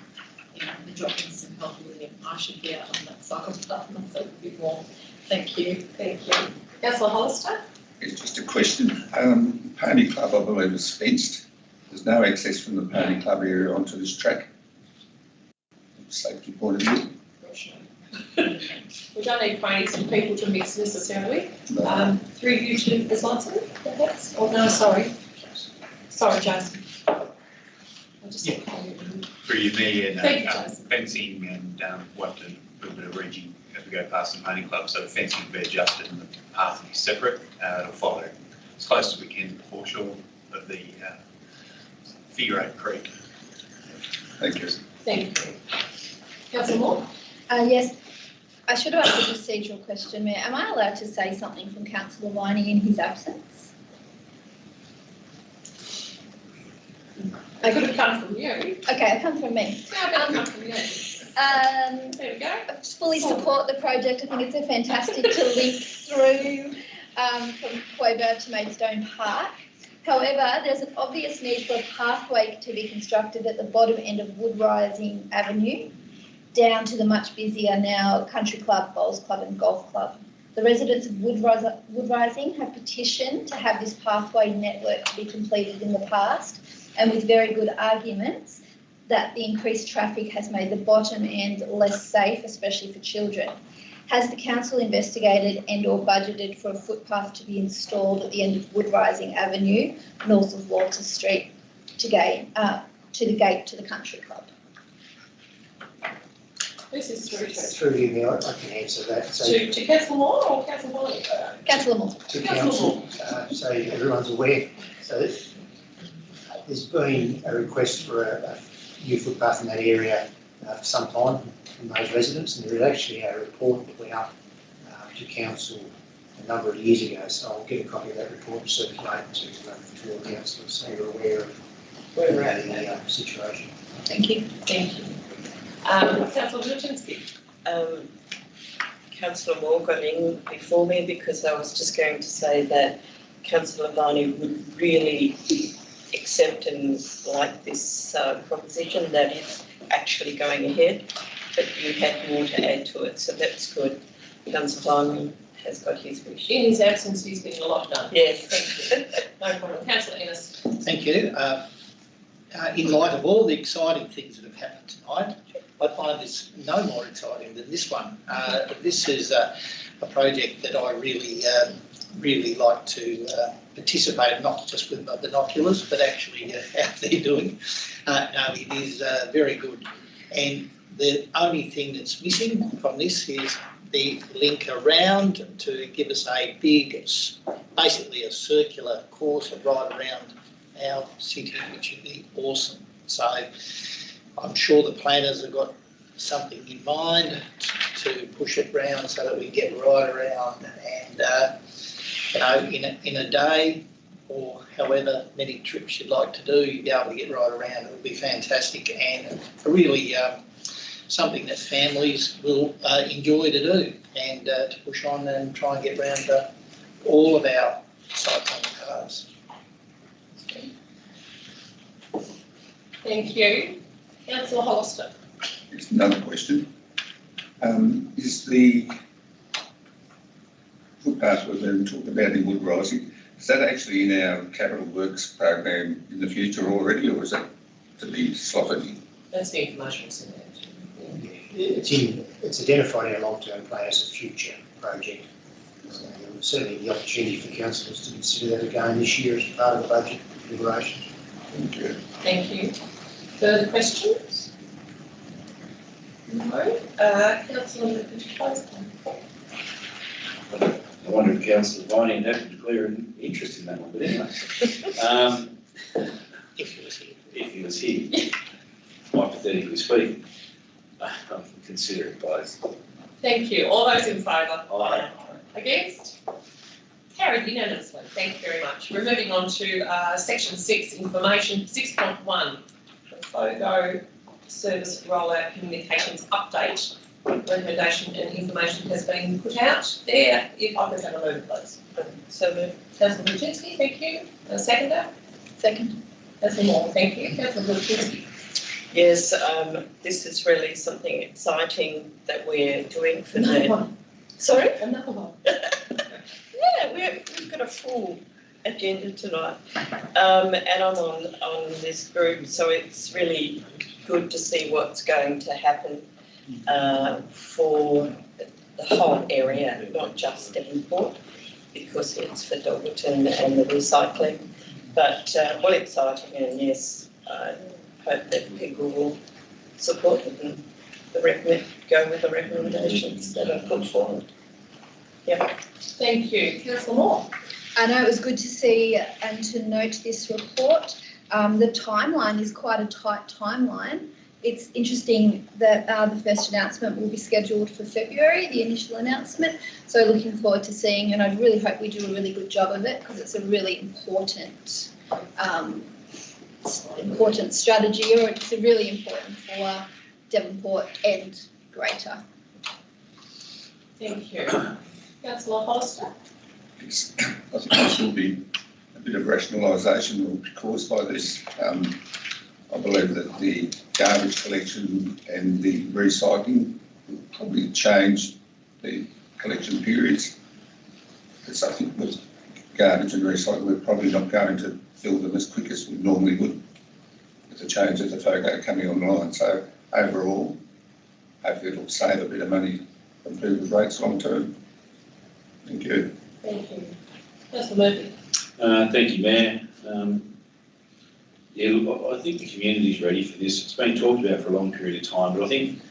and dropping some health with it. I should be out on that cycle path myself a bit more. Thank you. Thank you. Councillor Hollister. It's just a question. Pony Club, I believe, is fenced. There's no access from the Pony Club area onto this track. Safety point of view. We don't need ponies and people to mix necessarily. No. Through you to the sponsor, perhaps? Oh, no, sorry. Sorry, Jason. Through you, Mayor, fencing and we'll have to do a bit of regging as we go past the Pony Club, so the fencing will be adjusted and the path will be separate. It'll follow as close as we can to the foreshore of the figure 8 creek. Thank you. Thank you. Councillor Moore? Yes, I should have asked a procedural question, Mayor. Am I allowed to say something from Councillor Winey in his absence? It could have come from you. Okay, it comes from me. How about it come from you? There we go. I fully support the project. I think it's a fantastic to link through from Quober to Maidstone Park. However, there's an obvious need for a pathway to be constructed at the bottom end of Wood Rising Avenue, down to the much busier now Country Club, Bowls Club and Golf Club. The residents of Wood Rising have petitioned to have this pathway network to be completed in the past, and with very good arguments that the increased traffic has made the bottom end less safe, especially for children. Has the council investigated and or budgeted for a footpath to be installed at the end of Wood Rising Avenue, north of Walter Street, to the gate to the Country Club? This is through to. Through you, I can answer that. So To Councillor Moore or Councillor Bonnie? Councillor Moore. to council, so everyone's aware. So there's been a request for a new footpath in that area for some time from those residents, and there is actually a report that went up to council a number of years ago. So I'll get a copy of that report and circulate to all councillors so you're aware of Where we're at. the situation. Thank you. Thank you. Councillor Wilczynski. Councillor Moore got in before me because I was just going to say that Councillor Varney would really accept and like this proposition that is actually going ahead, but you had more to add to it, so that's good. Councillor Varney has got his wish. In his absence, he's getting a lot done. Yes. Thank you. No problem. Councillor Ennis. Thank you. In light of all the exciting things that have happened tonight, I find this no more exciting than this one. This is a project that I really like to participate, not just with my binoculars, but actually out there doing. No, it is very good. And the only thing that's missing from this is the link around to give us a big, basically a circular course right around our city, which would be awesome. So I'm sure the planners have got something in mind to push it round so that we get right around, and in a day or however many trips you'd like to do, you'd be able to get right around. It would be fantastic and really something that families will enjoy to do, and to push on and try and get round all of our cycling cars. Thank you. Councillor Hollister. It's another question. Is the footpath we've been talking about in Wood Rising, is that actually in our capital works program in the future already, or is that to be slotted in? That's the information that's in there. It's identified in our long-term plan as a future project. So certainly the opportunity for councillors to consider that again this year as part of the budget deliberation. Thank you. Thank you. Further questions? No. Councillor Moore, could you close I wonder if Councillor Viney would have to declare an interest in that one, but anyway. If he was here. If he was here, hypothetically speaking, I can consider it both. Thank you. All those in favour? Aye. Against? Carried unanimously. Thank you very much. We're moving on to section 6, information 6.1, the FOGO service rollout communications update. Recommendation and information has been put out there. If I could have a move, please. So moved. Councillor Wilczynski, thank you. A seconder? Second. Councillor Moore, thank you. Councillor Wilczynski. Yes, this is really something exciting that we're doing for the. Sorry? Another one. Yeah, we've got a full agenda tonight, and I'm on this group, so it's really good to see what's going to happen for the whole area, not just Devonport, because it's for Doggerton and the recycling. But well, exciting, and yes, I hope that people will support it and go with the recommendations that are put forward. Yeah. Thank you. Councillor Moore. I know it was good to see and to note this report. The timeline is quite a tight timeline. It's interesting that the first announcement will be scheduled for February, the initial announcement. So looking forward to seeing, and I really hope we do a really good job of it, because it's a really important strategy, or it's really important for Devonport and greater. Thank you. Councillor Hollister. Yes, I think this will be bit of rationalisation will be caused by this. I believe that the garbage collection and the recycling will probably change the collection periods. Because I think with garbage and recycling, we're probably not going to fill them as quick as we normally would with the change of the FOGO coming online. So overall, hopefully it'll save a bit of money, improve the rates long term. Thank you. Thank you. Councillor Murphy. Thank you, Mayor. Yeah, look, I think the community is ready for this. It's been talked about for a long period of time, but I think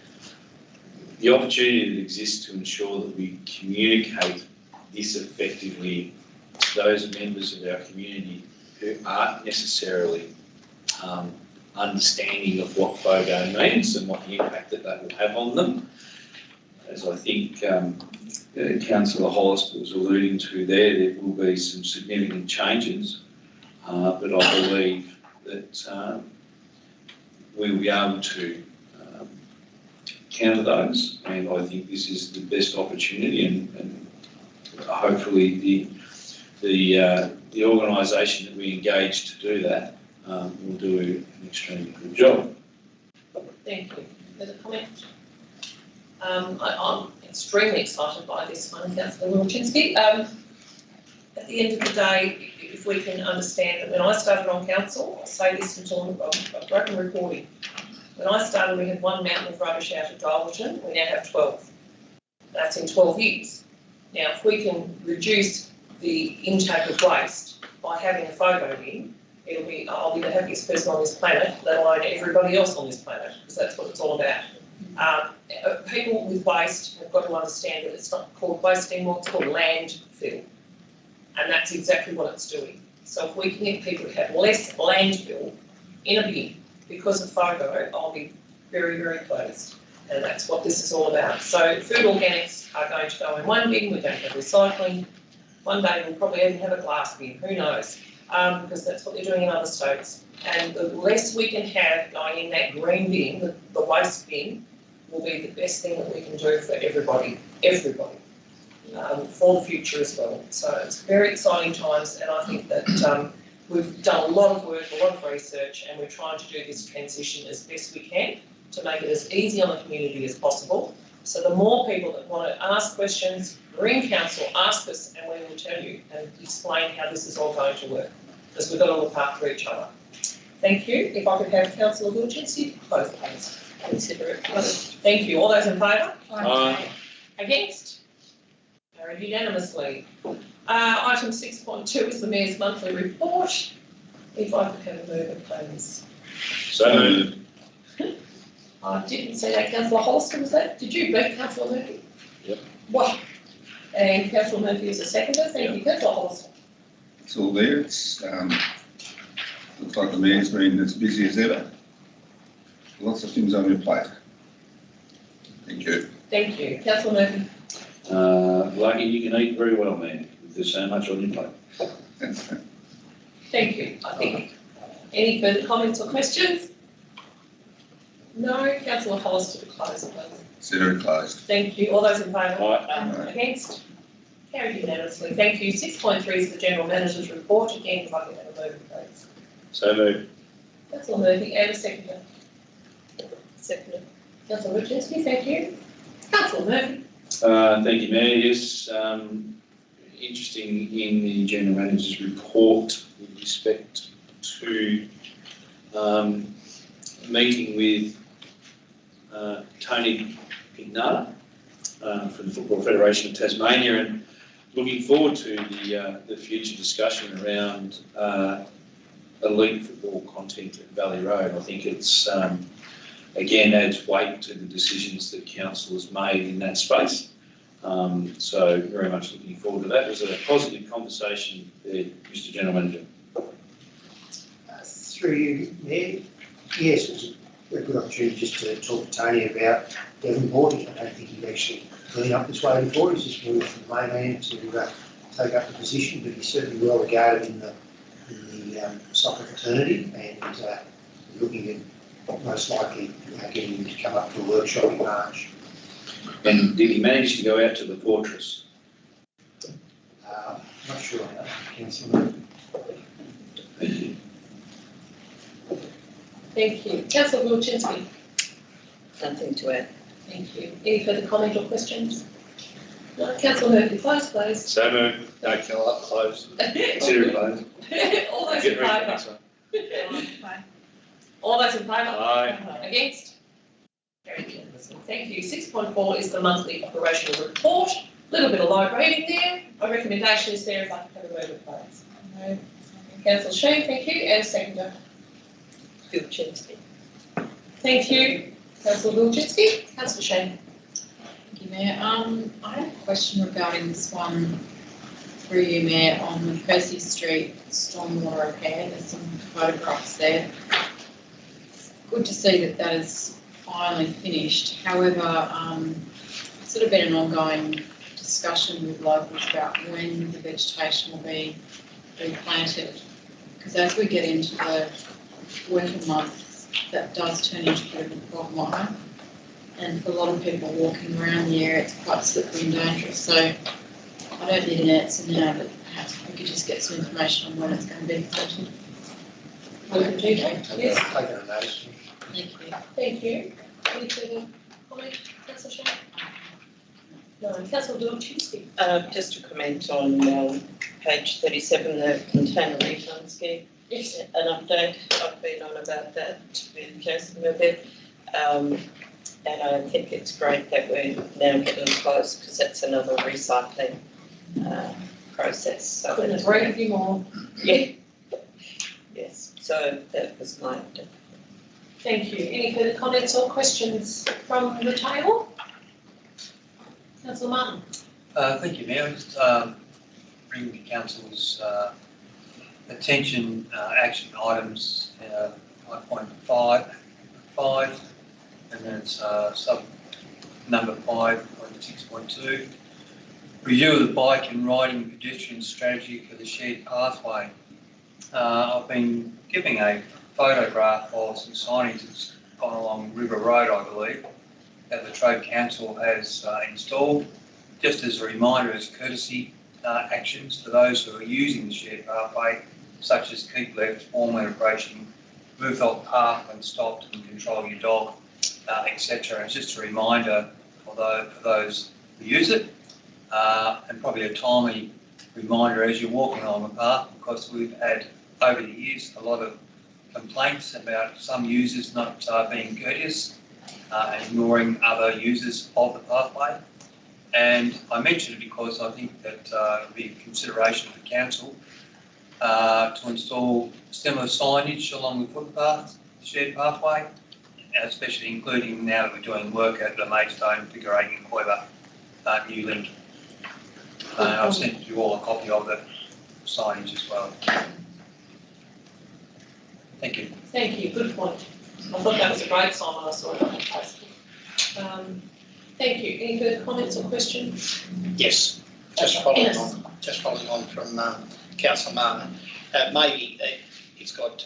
the opportunity that exists to ensure that we communicate this effectively to those members of our community who aren't necessarily understanding of what FOGO means and what the impact that that will have on them. As I think Councillor Hollister was alluding to there will be some significant changes, but I believe that we will be able to counter those, and I think this is the best opportunity, and hopefully the organisation that we engage to do that will do an extremely good job. Thank you. Further comment? I'm extremely excited by this one, Councillor Wilczynski. At the end of the day, if we can understand that when I started on council, I'll say this until I've broken recording. When I started, we had one mountain of rubbish out of Darlington. We now have 12. That's in 12 years. Now, if we can reduce the intake of waste by having a FOGO in, I'll be the happiest person on this planet, let alone everybody else on this planet, because that's what it's all about. People with waste have got to understand that it's not called waste anymore, it's called landfill. And that's exactly what it's doing. So if we can get people to have less landfill in a bin because of FOGO, I'll be very, very pleased. And that's what this is all about. So food organics are going to go in one bin, we're going to have recycling. One day we'll probably even have a glass bin, who knows, because that's what they're doing in other states. And the less we can have going in that green bin, the waste bin, will be the best thing that we can do for everybody, for the future as well. So it's very exciting times, and I think that we've done a lot of work, a lot of research, and we're trying to do this transition as best we can to make it as easy on the community as possible. So the more people that want to ask questions, ring council, ask us, and we will tell you and explain how this is all going to work, because we've got to look after each other. Thank you. If I could have Councillor Wilczynski close the case. Consider it closed. Thank you. All those in favour? Aye. Against? Carried unanimously. Item 6.2 is the Mayor's monthly report. If I could have a mover, please. So moved. I didn't see that. Councillor Hollister, was that? Did you move, Councillor Murphy? Yep. Wow. And Councillor Murphy is a seconder. Thank you, Councillor Hollister. It's all there. It's looks like the Mayor's been as busy as ever. Lots of things on your plate. Thank you. Thank you. Councillor Murphy. Lucky you can eat very well, man. There's so much on your plate. Thank you. I think. Any further comments or questions? No. Councillor Hollister to close, please. Consider it closed. Thank you. All those in favour? Aye. Against? Carried unanimously. Thank you. 6.3 is the General Manager's report. Again, if I could have a mover, please. So moved. Councillor Murphy and a seconder. Seconder. Councillor Wilczynski, thank you. Councillor Murphy. Thank you, Mayor. Yes, interesting in the General Manager's report with respect to meeting with Tony Pignata from the Football Federation of Tasmania, and looking forward to the future discussion around elite football content at Valley Road. I think it's again adds weight to the decisions that council has made in that space. So very much looking forward to that. It was a positive conversation there, Mr. General Manager. Through you, Mayor, yes, it was a good opportunity just to talk to Tony about Devonport. I don't think he'd actually been up this way before. He's just moved from the mainland to take up the position, but he's certainly well regarded in the soccer fraternity, and looking at most likely getting him to come up to a workshop in March. And did he manage to go out to the fortress? Not sure on that, Councillor. Thank you. Councillor Wilczynski. Nothing to add. Thank you. Any further comment or questions? No. Councillor Murphy, close please. So moved. No, close. Consider it closed. All those in Get ready for the favour? next one. All those in favour? Aye. Against? Very unanimously. Thank you. 6.4 is the monthly operational report. A little bit of low grading there. My recommendation is there if I can have a word with please. No. Councillor Sheen, thank you. And seconder. Wilczynski. Thank you. Councillor Wilczynski. Councillor Sheen. Thank you, Mayor. I have a question regarding this one through you, Mayor, on the Percy Street stormwater repair. There's some photographs there. It's good to see that that is finally finished. However, it's sort of been an ongoing discussion with locals about when the vegetation will be replanted. Because as we get into the winter months, that does turn into a bit of a quagmire. And for a lot of people walking around the area, it's quite slippery and dangerous. So I don't need an answer now, but perhaps we could just get some information on when it's going to be planted. Yes. Take it on notice. Thank you. Thank you. Any further comment, Councillor Sheen? No. Councillor Wilczynski. Just to comment on page 37, the container refund scheme. Yes. An update. I've been on about that with Councillor Murphy. And I think it's great that we're now getting close because that's another recycling process. So Couldn't agree with you more. Yeah. Yes. So that was my update. Thank you. Any further comments or questions from the table? Councillor Martin. Thank you, Mayor. Just bring the council's attention action items 5.5, and then it's sub number 5.6.2. Review of the bike and riding pedestrian strategy for the shared pathway. I've been giving a photograph of some signage that's gone along River Road, I believe, that the Trade Council has installed, just as a reminder as courtesy actions for those who are using the shared pathway, such as keep left, form when approaching, move off path when stopped, and control your dog, etc. It's just a reminder for those who use it, and probably a timely reminder as you're walking along the path, because we've had over the years a lot of complaints about some users not being courteous and ignoring other users of the pathway. And I mention it because I think that it would be a consideration for council to install similar signage along the footpath, shared pathway, especially including now that we're doing work at the Maidstone, Figure 8 and Qoiba new link. I've sent you all a copy of the signage as well. Thank you. Thank you. Good point. I thought that was a great sign when I saw it on Facebook. Thank you. Any further comments or questions? Yes, just following on from Councillor Martin. Maybe it's got,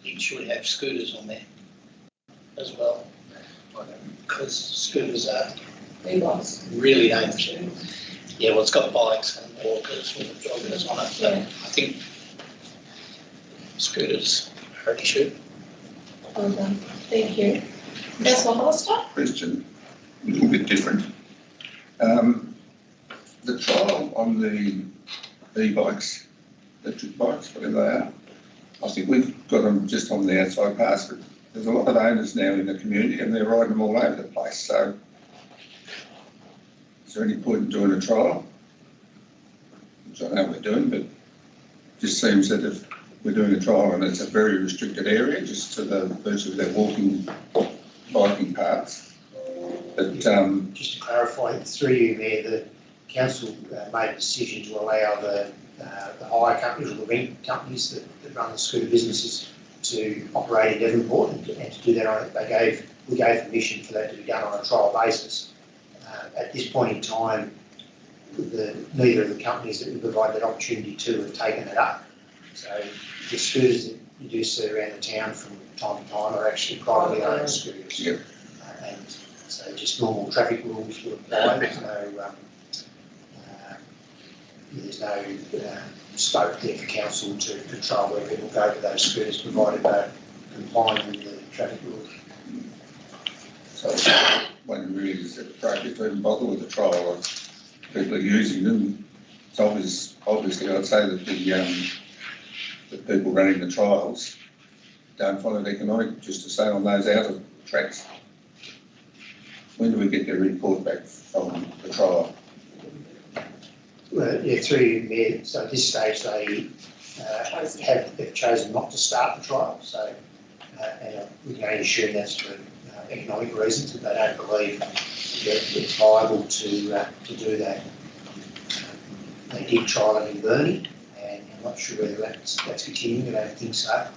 it should have scooters on there as well, because scooters are really dangerous. Yeah, well, it's got bikes and walkers and joggers on it, but I think scooters are an issue. Well done. Thank you. Councillor Hollister? Question, a little bit different. The trial on the e-bikes, electric bikes, whatever they are, I think we've got them just on the outside paths, but there's a lot of owners now in the community and they're riding them all over the place. So is there any point in doing a trial? Which I know we're doing, but it just seems that if we're doing a trial and it's a very restricted area, just to the virtue of their walking, biking paths. But just to clarify, through you, Mayor, the council made a decision to allow the hire companies or the rent companies that run the scooter businesses to operate in Devonport, and to do that we gave permission for that to be done on a trial basis. At this point in time, neither of the companies that we provide that opportunity to have taken it up. So the scooters that you do see around the town from time to time are actually privately owned scooters. Yep. And so just normal traffic rules would apply. There's no there's no scope there for council to control where people go to those scooters, provided they're complying with the traffic rules. So when really is it appropriate to even bother with the trial of people are using them? It's obviously I'd say that the people running the trials don't find it economic just to stay on those outer tracks. When do we get their report back from the trial? Well, yeah, through Mayor, so at this stage they have chosen not to start the trial, so and we can only assume that's for economic reasons, that they don't believe that it's viable to do that. They did trial it in Burnie, and I'm not sure whether that's continuing, I don't think so.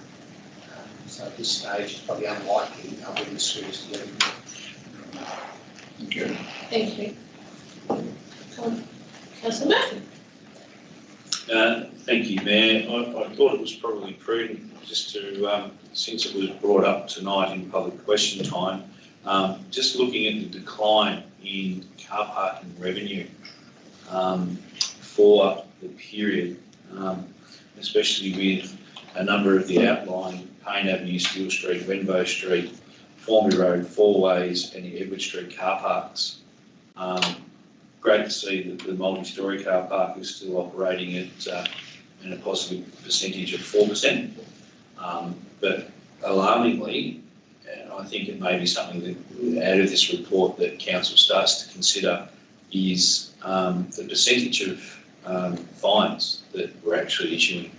So at this stage, it's probably unlikely they'll bring the scooters together. Thank you. Thank you. Councillor Murphy. Thank you, Mayor. I thought it was probably prudent just to, since it was brought up tonight in public question time, just looking at the decline in car parking revenue for the period, especially with a number of the outlying Payne Avenue, Steele Street, Wenbo Street, Formby Road, Four Ways and the Edward Street car parks. Great to see that the multi-storey car park is still operating at in a positive percentage of 4%. But alarmingly, I think it may be something that out of this report that council starts to consider is the percentage of fines that we're actually issuing.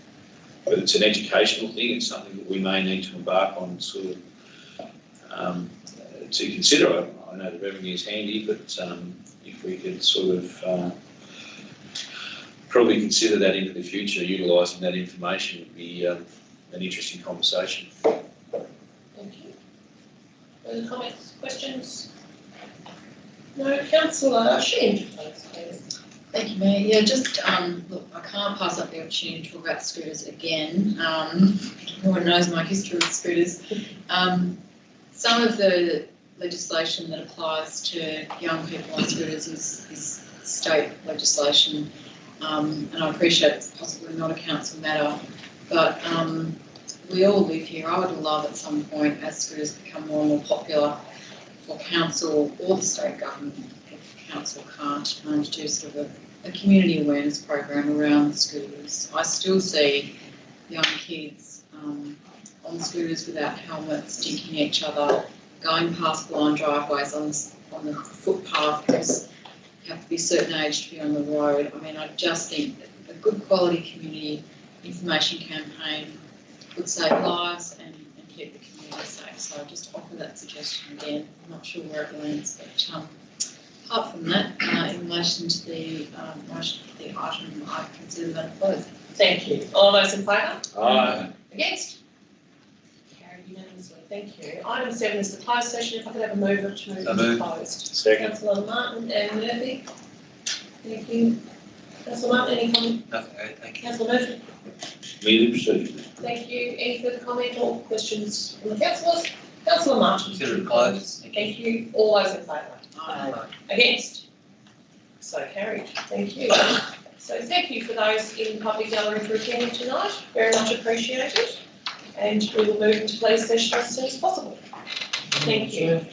But it's an educational thing, it's something that we may need to embark on sort of to consider. I know the revenue is handy, but if we could sort of probably consider that into the future, utilising that information would be an interesting conversation. Thank you. Further comments, questions? No, Councillor Sheen, please. Thank you, Mayor. Yeah, just, look, I can't pass up the opportunity to talk about scooters again. Everyone knows my history with scooters. Some of the legislation that applies to young people on scooters is state legislation, and I appreciate it's possibly not a council matter, but we all live here. I would love at some point, as scooters become more and more popular, for council or the state government, if council can't, to do sort of a community awareness program around scooters. I still see young kids on scooters without helmets, dinking each other, going past blind driveways on the footpath, because you have to be a certain age to be on the road. I mean, I just think that a good quality community information campaign would save lives and keep the community safe. So I just offer that suggestion again. I'm not sure where it lands, but apart from that, in relation to the motion for the item, I consider that closed. Thank you. All those in favour? Aye. Against? Carried unanimously. Thank you. Item 7 is the closed session. If I could have a mover to move into closed. Second. Councillor Martin and Murphy. Thank you. Councillor Martin, any comment? Nothing, thank you. Councillor Murphy. Immediate procedure. Thank you. Any further comment or questions from the councillors? Councillor Martin. Consider it closed. Thank you. All those in favour? Aye. Against? So carried. Thank you. So thank you for those in the public gallery for attending tonight. Very much appreciated. And we will move into closed session as soon as possible. Thank you.